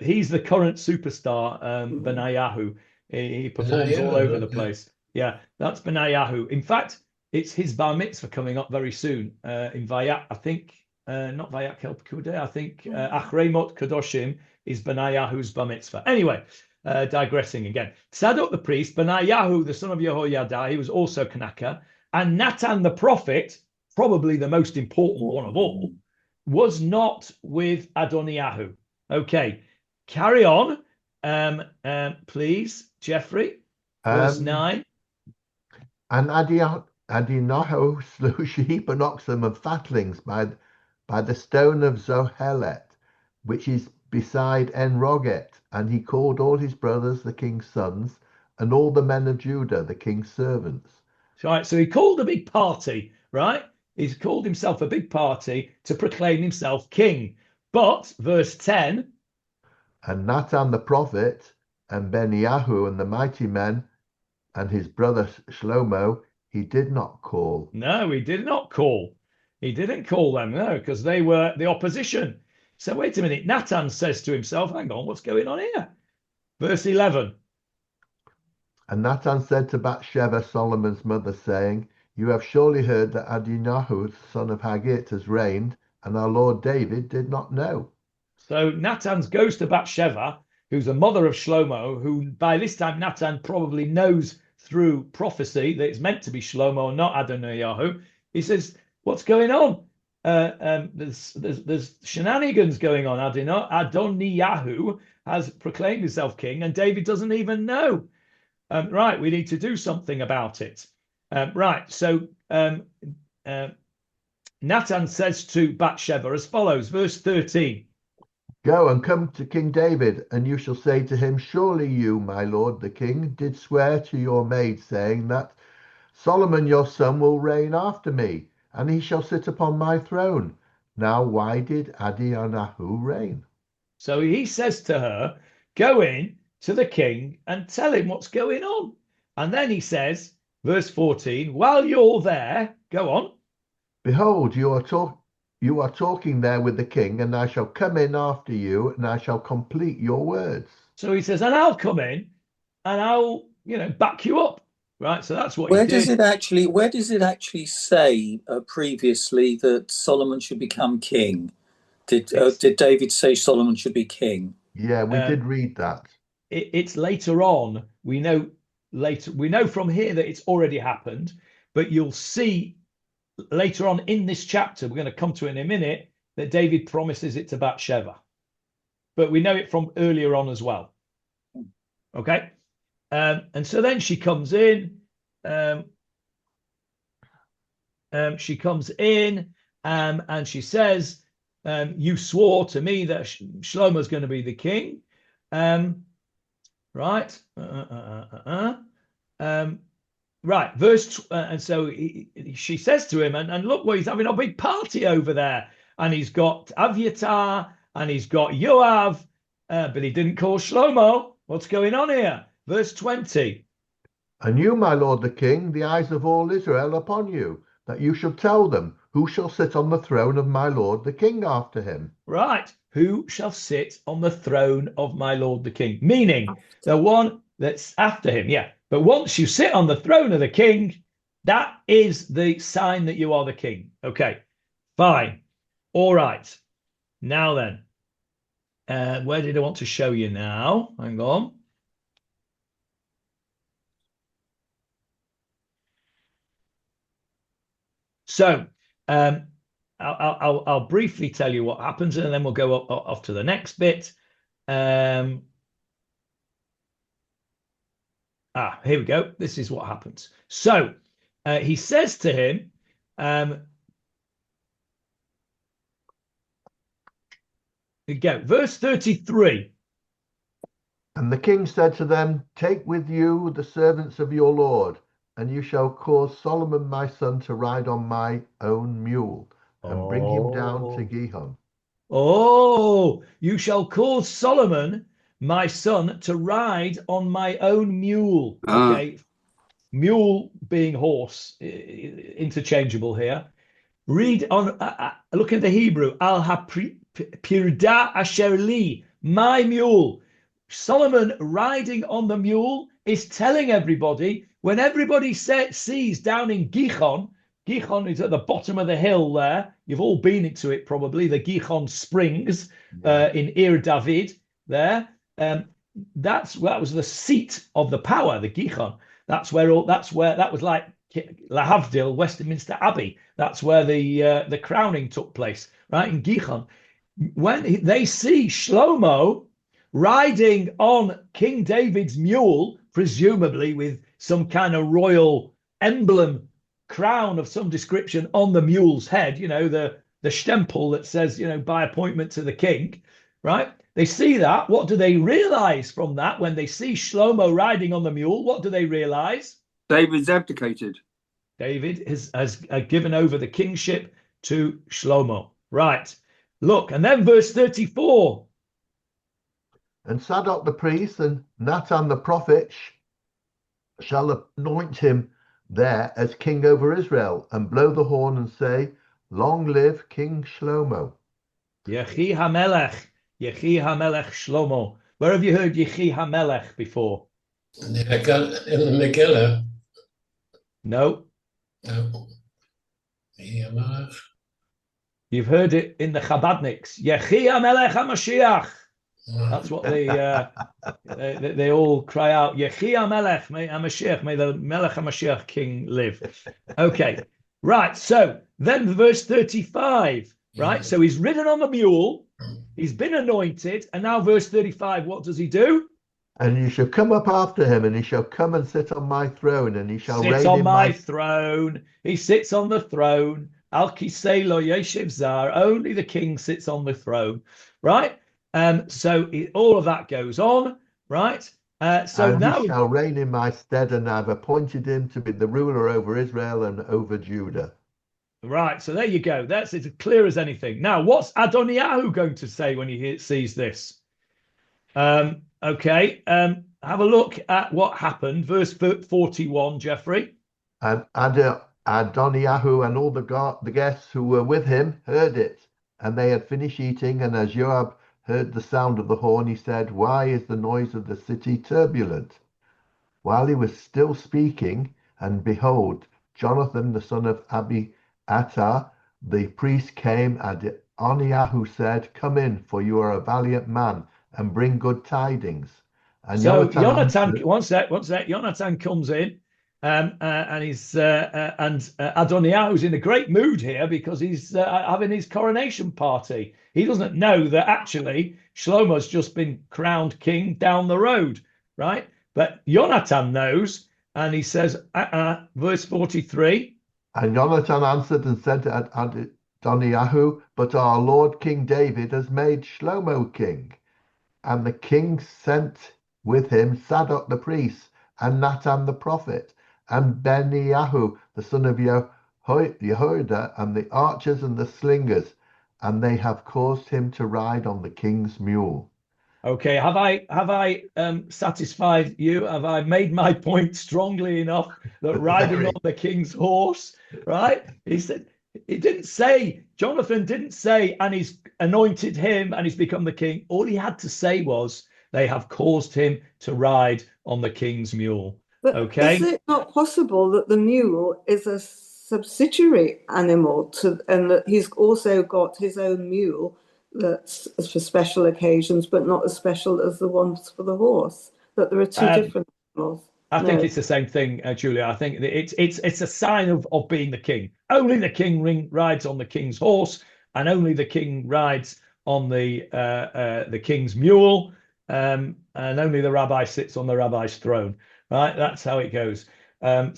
Speaker 1: he's the current superstar, Benayahu. He performs all over the place. Yeah, that's Benayahu. In fact, it's his bar mitzvah coming up very soon in Vayat. I think not Vayat Kel Pekudei. I think Achrei Mot Kadoshim is Benayahu's bar mitzvah. Anyway, digressing again. Sadok the priest, Benayahu the son of Jehoiada, he was also Kanaka, and Nathan the prophet, probably the most important one of all, was not with Adoniyahu. Okay, carry on, please, Jeffrey. Verse 9.
Speaker 4: And Adoniyahu slew sheep and oxen and fatlings by the stone of Zohelet, which is beside En Roget, and he called all his brothers the king's sons, and all the men of Judah the king's servants.
Speaker 1: Right, so he called a big party, right? He's called himself a big party to proclaim himself king. But, verse 10.
Speaker 4: And Nathan the prophet, and Beniyahu and the mighty men, and his brother Shlomo, he did not call.
Speaker 1: No, he did not call. He didn't call them, no, because they were the opposition. So wait a minute. Nathan says to himself, hang on, what's going on here? Verse 11.
Speaker 4: And Nathan said to Bathsheba, Solomon's mother, saying, you have surely heard that Adoniyahu, son of Haggith, has reigned, and our Lord David did not know.
Speaker 1: So Nathan goes to Bathsheba, who's the mother of Shlomo, who by this time Nathan probably knows through prophecy that it's meant to be Shlomo, not Adoniyahu. He says, what's going on? There's shenanigans going on. Adoniyahu has proclaimed himself king, and David doesn't even know. Right, we need to do something about it. Right, so Nathan says to Bathsheba as follows, verse 13.
Speaker 4: Go and come to King David, and you shall say to him, surely you, my lord the king, did swear to your maid, saying that Solomon your son will reign after me, and he shall sit upon my throne. Now why did Adonijah reign?
Speaker 1: So he says to her, go in to the king and tell him what's going on. And then he says, verse 14, while you're there, go on.
Speaker 4: Behold, you are talking there with the king, and I shall come in after you, and I shall complete your words.
Speaker 1: So he says, and I'll come in, and I'll, back you up. Right, so that's what
Speaker 3: Where
Speaker 1: he did.
Speaker 3: Where does it actually say previously that Solomon should become king? Did David say Solomon should be king?
Speaker 4: Yeah, we did read that.
Speaker 1: It's later on. We know from here that it's already happened, but you'll see later on in this chapter, we're going to come to it in a minute, that David promises it to Bathsheba. But we know it from earlier on as well. Okay? And so then she comes in. She comes in and she says, you swore to me that Shlomo's going to be the king. Right. Right. Verse. And so she says to him, and look, he's having a big party over there. And he's got Aviatar and he's got Yoav, but he didn't call Shlomo. What's going on here? Verse 20.
Speaker 4: And you, my lord the king, the eyes of all Israel upon you, that you should tell them who shall sit on the throne of my lord the king after him.
Speaker 1: Right. Who shall sit on the throne of my lord the king? Meaning the one that's after him. Yeah. But once you sit on the throne of the king, that is the sign that you are the king. Okay. Fine. All right. Now then, where did I want to show you now? Hang on. So I'll briefly tell you what happens, and then we'll go off to the next bit. Here we go. This is what happens. So he says to him, go, verse 33.
Speaker 4: And the king said to them, take with you the servants of your lord, and you shall cause Solomon my son to ride on my own mule, and bring him down to Gihon.
Speaker 1: Oh, you shall cause Solomon my son to ride on my own mule. Okay. Mule being horse, interchangeable here. Read on, look at the Hebrew. Al ha-pirda asher li, my mule. Solomon riding on the mule is telling everybody, when everybody sees down in Gihon, Gihon is at the bottom of the hill there. You've all been into it probably, the Gihon Springs in Ir David there. That was the seat of the power, the Gihon. That was like Lahavdil, Westminster Abbey. That's where the crowning took place, right, in Gihon. When they see Shlomo riding on King David's mule, presumably with some kind of royal emblem, crown of some description on the mule's head, the stempel that says, by appointment to the king, right? They see that. What do they realize from that when they see Shlomo riding on the mule? What do they realize?
Speaker 5: David's abdicated.
Speaker 1: David has given over the kingship to Shlomo. Right. Look, and then verse 34.
Speaker 4: And Zadok the priest and Nathan the prophet shall anoint him there as king over Israel, and blow the horn and say, long live King Shlomo.
Speaker 1: Yechi HaMelech Shlomo. Where have you heard Yechi HaMelech before?
Speaker 7: In the Megillah.
Speaker 1: No.
Speaker 7: No. Yechi HaMelech.
Speaker 1: You've heard it in the Chabadniks. Yechi HaMelech HaMashiach. That's what they all cry out. Yechi HaMelech HaMashiach. May the Melech HaMashiach king live. Okay. Right. So then verse 35. Right. So he's ridden on the mule. He's been anointed. And now verse 35, what does he do?
Speaker 4: And you shall come up after him, and he shall come and sit on my throne, and he shall
Speaker 1: Sits
Speaker 4: reign
Speaker 1: on
Speaker 4: in
Speaker 1: my throne. He sits on the throne. Al Kisei lo yeshiv zar. Only the king sits on the throne, right? So all of that goes on, right? So
Speaker 4: and
Speaker 1: now
Speaker 4: he shall reign in my stead, and I've appointed him to be the ruler over Israel and over Judah.
Speaker 1: Right, so there you go. That's as clear as anything. Now, what's Adoniyahu going to say when he sees this? Okay, have a look at what happened. Verse 41, Jeffrey.
Speaker 4: And Adoniyahu and all the guests who were with him heard it, and they had finished eating. And as Joab heard the sound of the horn, he said, "Why is the noise of the city turbulent?" While he was still speaking, and behold, Jonathan the son of Abiathar the priest came, and Adoniyahu said, "Come in, for you are a valiant man, and bring good tidings." And
Speaker 1: So
Speaker 4: Jonathan
Speaker 1: Jonathan, one sec. Jonathan comes in, and he's Adoniyahu's in a great mood here because he's having his coronation party. He doesn't know that actually Shlomo's just been crowned king down the road, right? But Jonathan knows, and he says, verse 43.
Speaker 4: And Jonathan answered and said to Adoniyahu, "But our Lord King David has made Shlomo king." And the king sent with him Zadok the priest, and Nathan the prophet, and Benaiah the son of Jehoiada, and the archers and the slingers, and they have caused him to ride on the king's mule.
Speaker 1: Okay, have I satisfied you? Have I made my point strongly enough that riding on the king's horse, right? He said, Jonathan didn't say, and he's anointed him and he's become the king. All he had to say was, they have caused him to ride on the king's mule.
Speaker 8: But
Speaker 1: okay.
Speaker 8: Is it not possible that the mule is a subsidiary animal and that he's also got his own mule that's for special occasions, but not as special as the ones for the horse? That there are two different animals.
Speaker 1: I think it's the same thing, Julia. I think it's a sign of being the king. Only the king rides on the king's horse, and only the king rides on the king's mule, and only the rabbi sits on the rabbi's throne. Right? That's how it goes. Well,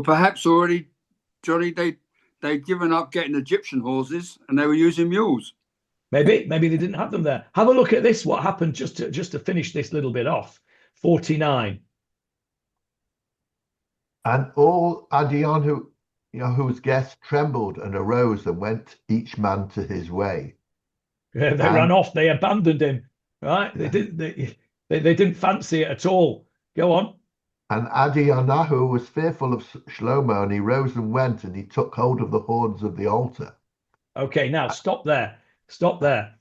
Speaker 5: perhaps already, Johnny, they'd given up getting Egyptian horses and they were using mules.
Speaker 1: Maybe they didn't have them there. Have a look at this. What happened just to finish this little bit off? 49.
Speaker 4: And all Adoniyahu's guests trembled and arose and went each man to his way.
Speaker 1: Yeah, they ran off. They abandoned him. Right? Yeah. They didn't fancy it at all. Go on.
Speaker 4: And Adoniyahu was fearful of Shlomo, and he rose and went, and he took hold of the horns of the altar.
Speaker 1: Okay, now stop there. Stop there.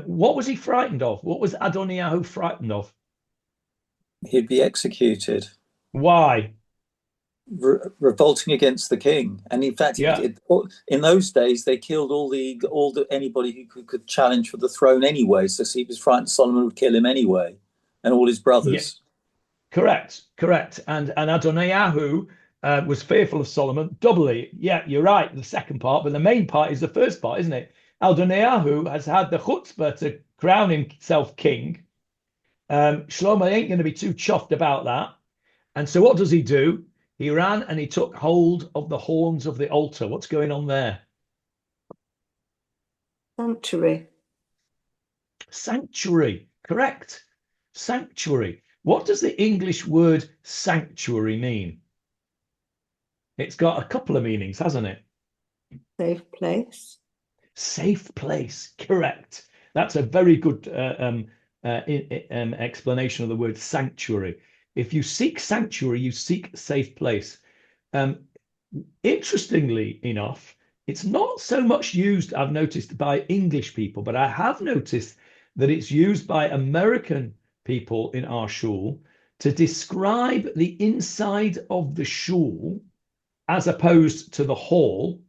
Speaker 1: What was he frightened of? What was Adoniyahu frightened of?
Speaker 3: He'd be executed.
Speaker 1: Why?
Speaker 3: Revolting against the king, and in fact, in those days they killed anybody who could challenge for the throne anyway. So he was frightened Solomon would kill him anyway, and all his brothers.
Speaker 1: Yeah. Correct. And Adoniyahu was fearful of Solomon doubly. Yeah, you're right. The second part, but the main part is the first part, isn't it? Adoniyahu has had the chutzpah to crown himself king. Shlomo ain't going to be too chuffed about that. And so what does he do? He ran and he took hold of the horns of the altar. What's going on there? Sanctuary. Correct. Sanctuary. What does the English word sanctuary mean? It's got a couple of meanings, hasn't it?
Speaker 8: Safe place.
Speaker 1: Safe place. Correct. That's a very good explanation of the word sanctuary. If you seek sanctuary, you seek safe place. Interestingly enough, it's not so much used, I've noticed, by English people, but I have noticed that it's used by American people in our shul to describe the inside of the shul as opposed to the hall.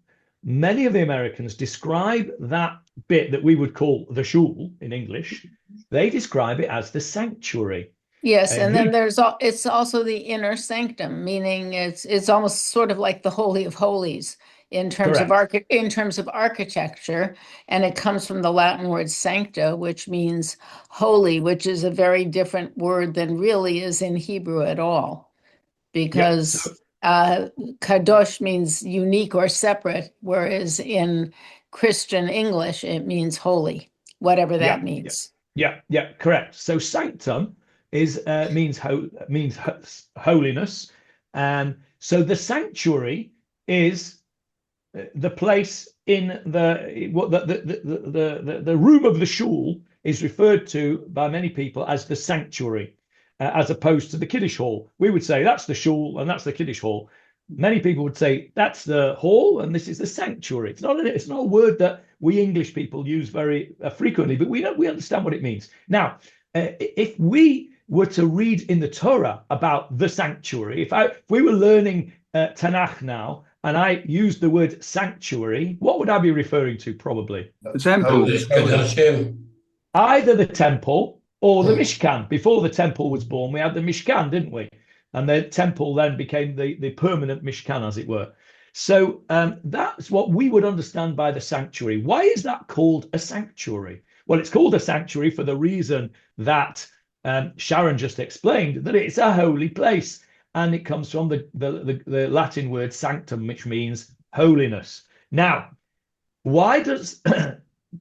Speaker 1: Many of the Americans describe that bit that we would call the shul in English. They describe it as the sanctuary.
Speaker 6: Yes, and then it's also the inner sanctum, meaning it's almost sort of like the Holy of Holies. in terms of
Speaker 1: Correct.
Speaker 6: in terms of architecture, and it comes from the Latin word sancta, which means holy, which is a very different word than really is in Hebrew at all, because kadosh means unique or separate, whereas in Christian English it means holy, whatever that means.
Speaker 1: Yeah, correct. So sanctum is means holiness, and so the sanctuary is the place in the room of the shul is referred to by many people as the sanctuary, as opposed to the Kiddush hall. We would say that's the shul and that's the Kiddush hall. Many people would say that's the hall and this is the sanctuary. It's not a word that we English people use very frequently, but we understand what it means. Now, if we were to read in the Torah about the sanctuary, if we were learning Tanakh now, and I used the word sanctuary, what would I be referring to? Probably
Speaker 5: the temple.
Speaker 1: Either the temple or the Mishkan. Before the temple was born, we had the Mishkan, didn't we? And the temple then became the permanent Mishkan, as it were. So that's what we would understand by the sanctuary. Why is that called a sanctuary? Well, it's called a sanctuary for the reason that Sharon just explained, that it's a holy place. And it comes from the Latin word sanctum, which means holiness. Now, why does,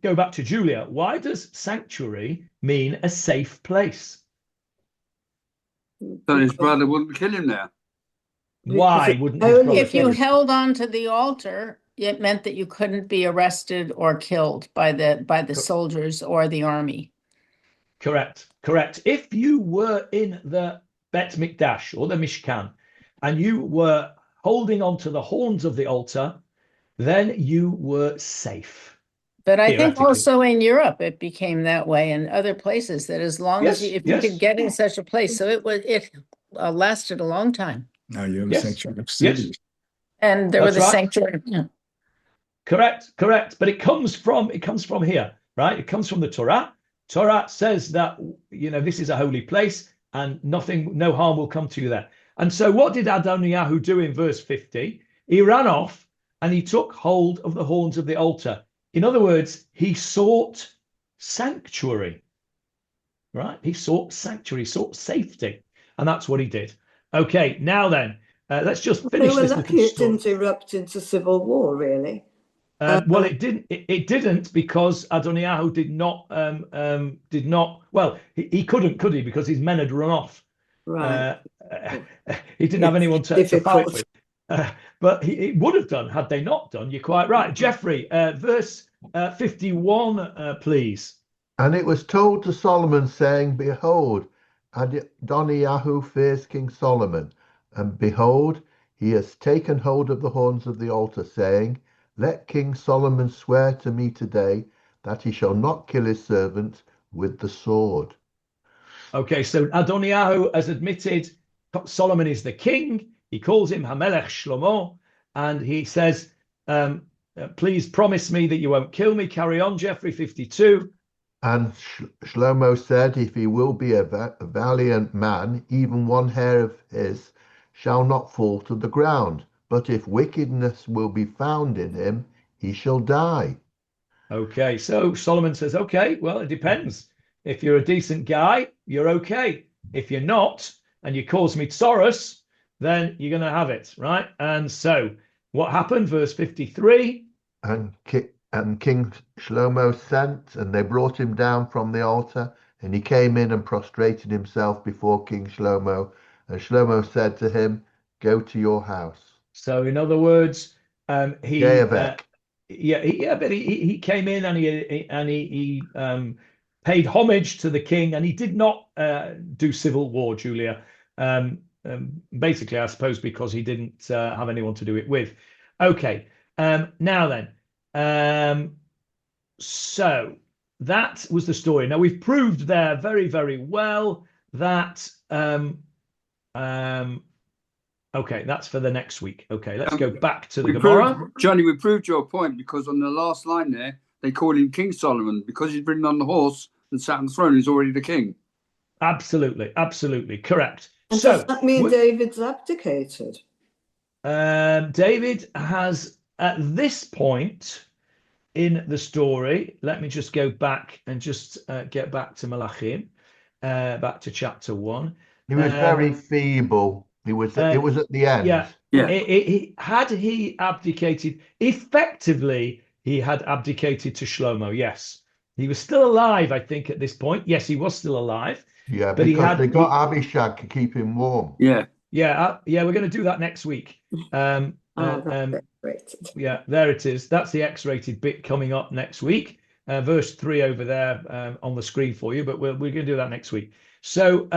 Speaker 1: go back to Julia, why does sanctuary mean a safe place?
Speaker 5: So his brother wouldn't kill him there.
Speaker 1: Why wouldn't his brother
Speaker 6: If you
Speaker 1: kill him?
Speaker 6: held on to the altar, it meant that you couldn't be arrested or killed by the soldiers or the army.
Speaker 1: Correct. If you were in the Bet Mikdash or the Mishkan and you were holding on to the horns of the altar, then you were safe.
Speaker 6: But I think also in Europe it became that way, and other places, that as long as you could get in such a place, so it lasted a long time.
Speaker 2: Now you have a sanctuary of cities.
Speaker 6: And there were the sanctuary. Yeah.
Speaker 1: Correct. But it comes from here, right? It comes from the Torah. Torah says that this is a holy place and no harm will come to you there. And so what did Adoniyahu do in verse 50? He ran off and he took hold of the horns of the altar. In other words, he sought sanctuary, right? He sought sanctuary, sought safety. And that's what he did. Okay, now then, let's just finish this little story.
Speaker 8: It didn't erupt into civil war, really.
Speaker 1: Well, it didn't. It didn't because Adoniyahu did not. Well, he couldn't, could he? Because his men had run off.
Speaker 8: Right.
Speaker 1: He didn't have anyone to fight with. But he would have done had they not done. You're quite right, Jeffrey. Verse 51, please.
Speaker 4: And it was told to Solomon, saying, "Behold, Adoniyahu fears King Solomon, and behold, he has taken hold of the horns of the altar, saying, Let King Solomon swear to me today that he shall not kill his servant with the sword."
Speaker 1: Okay, so Adoniyahu has admitted Solomon is the king. He calls him Hamelech Shlomo, and he says, please promise me that you won't kill me. Carry on, Jeffrey, 52.
Speaker 4: And Shlomo said, "If he will be a valiant man, even one hair of his shall not fall to the ground. But if wickedness will be found in him, he shall die." Okay,
Speaker 1: so Solomon says, okay, well, it depends. If you're a decent guy, you're okay. If you're not, and you cause me tsoros, then you're going to have it, right? And so what happened? Verse 53.
Speaker 4: And King Shlomo sent, and they brought him down from the altar, and he came in and prostrated himself before King Shlomo. And Shlomo said to him, "Go to your house."
Speaker 1: So in other words, he came in and he paid homage to the king, and he did not do civil war, Julia. Basically, I suppose because he didn't have anyone to do it with. Okay, now then. So that was the story. Now we've proved there very, very well that okay, that's for the next week. Okay, let's go back to the Gemarah.
Speaker 5: Johnny, we proved your point because on the last line there, they call him King Solomon because he's ridden on the horse and sat on the throne. He's already the king. Absolutely correct.
Speaker 8: And so, does that mean David's abdicated?
Speaker 1: David has at this point in the story, let me just go back and just get back to Malachim, back to chapter 1.
Speaker 4: He was very feeble. It was at the end.
Speaker 1: Had he abdicated, effectively, he had abdicated to Shlomo, yes. He was still alive, I think, at this point. Yes, he was still alive.
Speaker 4: Yeah, but because they got Abishag to keep him warm.
Speaker 1: Yeah, we're going to do that next week.
Speaker 8: Great.
Speaker 1: Yeah, there it is. That's the X-rated bit coming up next week. Verse 3 over there on the screen for you, but we're going to do that next week. So,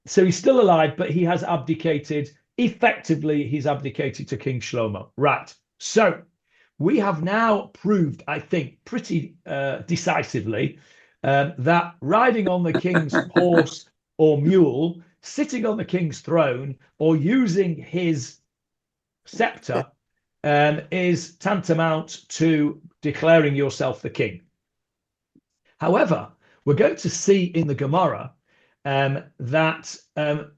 Speaker 1: so he's still alive, but he has abdicated. Effectively, he's abdicated to King Shlomo. Right. So we have now proved, I think, pretty decisively that riding on the king's horse or mule, sitting on the king's throne, or using his scepter is tantamount to declaring yourself the king. However, we're going to see in the Gemarah that the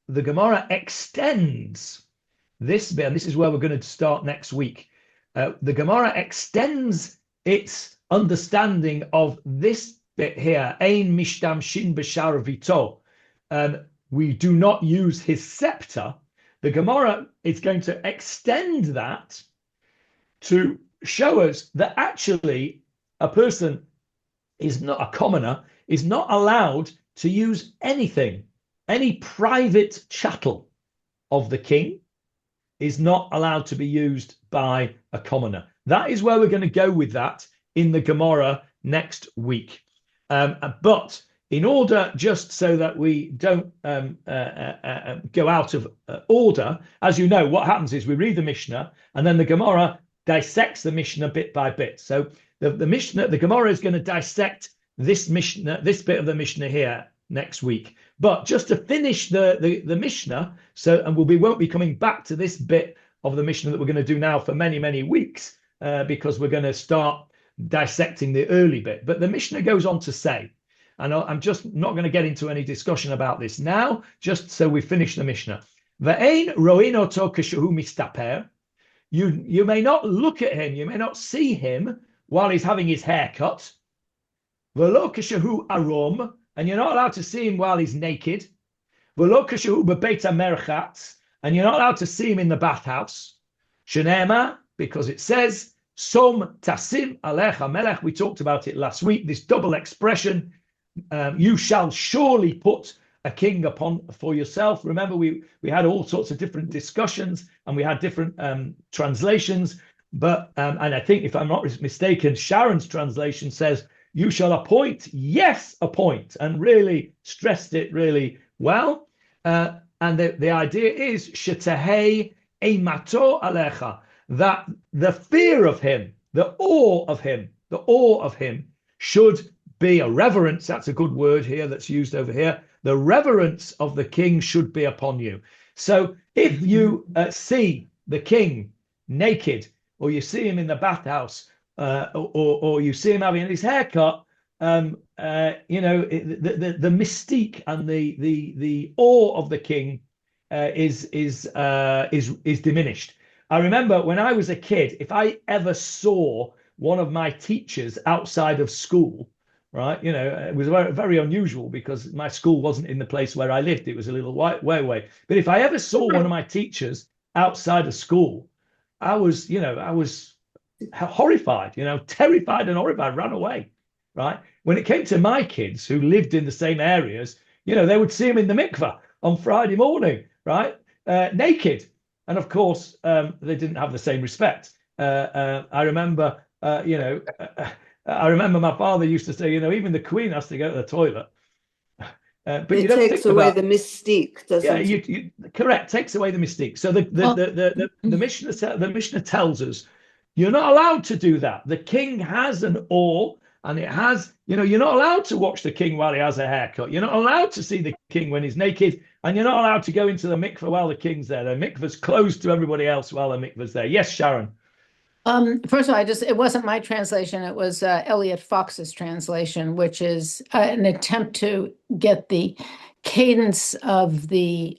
Speaker 1: Gemarah extends this bit, and this is where we're going to start next week. The Gemarah extends its understanding of this bit here, Ein mishtamshin b'shar vito. We do not use his scepter. The Gemarah is going to extend that to show us that actually a person is not a commoner, is not allowed to use anything. Any private chattel of the king is not allowed to be used by a commoner. That is where we're going to go with that in the Gemarah next week. But in order, just so that we don't go out of order, as you know, what happens is we read the Mishnah, and then the Gemarah dissects the Mishnah bit by bit. So the Gemarah is going to dissect this Mishnah, this bit of the Mishnah here next week. But just to finish the Mishnah, and we won't be coming back to this bit of the Mishnah that we're going to do now for many, many weeks, because we're going to start dissecting the early bit. But the Mishnah goes on to say, and I'm just not going to get into any discussion about this now, just so we finish the Mishnah. Ve'ein ro'in oto kashehu mistaper. You may not look at him, you may not see him while he's having his hair cut. Ve'lo kashehu arom, and you're not allowed to see him while he's naked. Ve'lo kashehu bebeit hamerchatz, and you're not allowed to see him in the bathhouse. Shenema, because it says, Som tasim alecha melech. We talked about it last week, this double expression. You shall surely put a king upon for yourself. Remember, we had all sorts of different discussions and we had different translations. But and I think, if I'm not mistaken, Sharon's translation says, you shall appoint, yes, appoint, and really stressed it really well. And the idea is, shetahei eimato alecha, that the fear of him, the awe of him should be a reverence. That's a good word here that's used over here. The reverence of the king should be upon you. So if you see the king naked, or you see him in the bathhouse, or you see him having his haircut, the mystique and the awe of the king is diminished. I remember when I was a kid, if I ever saw one of my teachers outside of school, right, it was very, very unusual because my school wasn't in the place where I lived. It was a little way away. But if I ever saw one of my teachers outside of school, I was horrified, terrified and horrified, ran away, right? When it came to my kids who lived in the same areas, they would see him in the mikveh on Friday morning, right? Naked. And of course, they didn't have the same respect. I remember, I remember my father used to say, even the Queen has to go to the toilet. But
Speaker 8: it takes away the mystique, doesn't it?
Speaker 1: Yeah, correct. Takes away the mystique. So the Mishnah tells us you're not allowed to do that. The king has an awe, and it has, you're not allowed to watch the king while he has a haircut. You're not allowed to see the king when he's naked, and you're not allowed to go into the mikveh while the king's there. The mikveh's closed to everybody else while the mikveh's there. Yes, Sharon.
Speaker 6: First of all, it wasn't my translation. It was Elliot Fox's translation, which is an attempt to get the cadence of the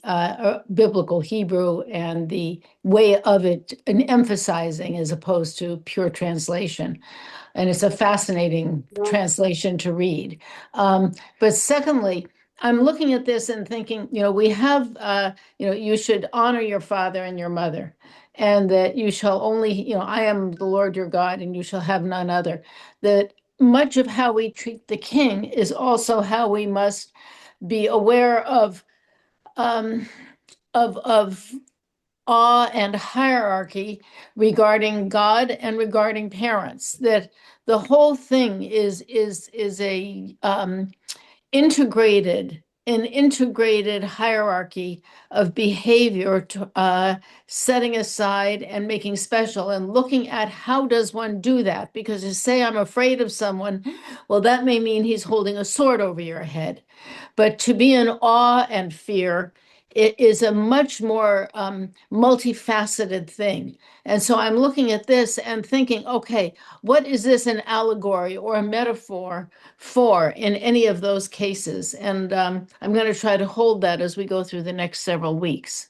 Speaker 6: biblical Hebrew and the way of it, and emphasizing as opposed to pure translation. And it's a fascinating translation to read. But secondly, I'm looking at this and thinking, we have, you should honor your father and your mother, and that you shall only, I am the Lord your God, and you shall have none other. That much of how we treat the king is also how we must be aware of awe and hierarchy regarding God and regarding parents. That the whole thing is a integrated hierarchy of behavior, setting aside and making special, and looking at how does one do that. Because to say I'm afraid of someone, well, that may mean he's holding a sword over your head. But to be in awe and fear, it is a much more multifaceted thing. And so I'm looking at this and thinking, okay, what is this an allegory or a metaphor for in any of those cases? And I'm going to try to hold that as we go through the next several weeks.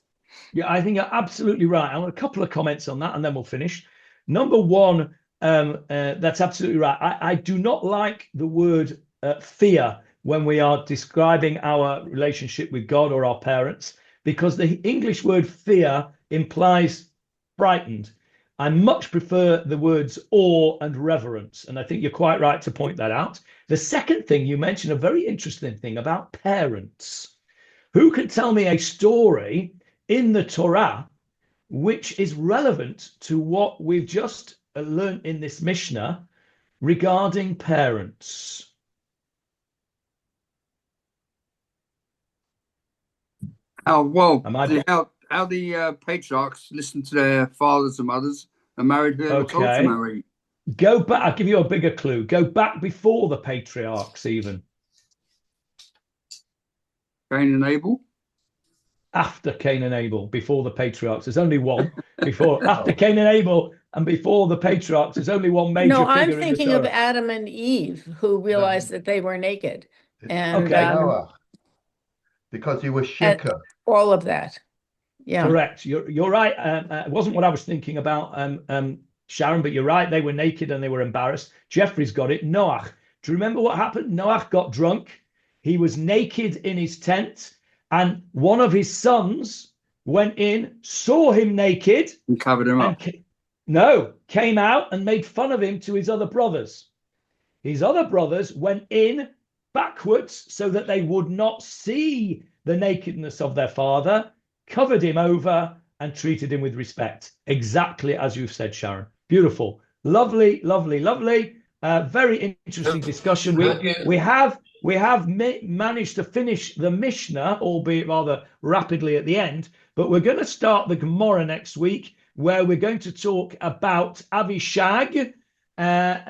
Speaker 1: Yeah, I think you're absolutely right. I want a couple of comments on that, and then we'll finish. Number one, that's absolutely right. I do not like the word fear when we are describing our relationship with God or our parents, because the English word fear implies frightened. I much prefer the words awe and reverence, and I think you're quite right to point that out. The second thing, you mentioned a very interesting thing about parents. Who can tell me a story in the Torah which is relevant to what we've just learned in this Mishnah regarding parents?
Speaker 5: How the patriarchs listened to their fathers and mothers and married who they were told to marry.
Speaker 1: Go back. I'll give you a bigger clue. Go back before the patriarchs, even.
Speaker 5: Cain and Abel.
Speaker 1: After Cain and Abel, before the patriarchs. There's only one. After Cain and Abel, and before the patriarchs, there's only one major figure.
Speaker 6: No, I'm thinking of Adam and Eve, who realized that they were naked. And
Speaker 4: Noah, because he was shaken.
Speaker 6: All of that. Yeah.
Speaker 1: Correct. You're right. It wasn't what I was thinking about, Sharon, but you're right. They were naked and they were embarrassed. Jeffrey's got it. Noah. Do you remember what happened? Noah got drunk. He was naked in his tent, and one of his sons went in, saw him naked,
Speaker 5: and covered him up.
Speaker 1: Came out and made fun of him to his other brothers. His other brothers went in backwards so that they would not see the nakedness of their father, covered him over, and treated him with respect. Exactly as you've said, Sharon. Beautiful. Lovely, lovely, lovely. Very interesting discussion. We have managed to finish the Mishnah, albeit rather rapidly at the end, but we're going to start the Gemarah next week, where we're going to talk about Avishag, I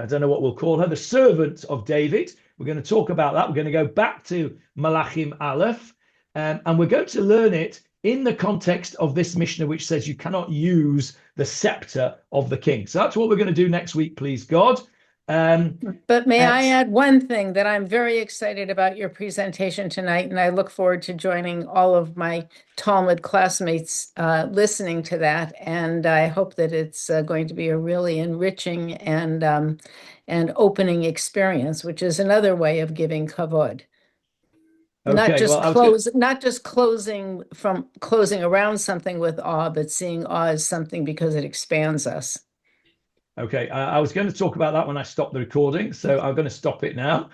Speaker 1: don't know what we'll call her, the servant of David. We're going to talk about that. We're going to go back to Malachim Aleph, and we're going to learn it in the context of this Mishnah, which says you cannot use the scepter of the king. So that's what we're going to do next week, please God.
Speaker 6: But may I add one thing, that I'm very excited about your presentation tonight, and I look forward to joining all of my Talmud classmates listening to that. And I hope that it's going to be a really enriching and opening experience, which is another way of giving kavod.
Speaker 1: Okay,
Speaker 6: Not just closing around something with awe, but seeing awe as something because it expands us.
Speaker 1: Okay, I was going to talk about that when I stopped the recording, so I'm going to stop it now.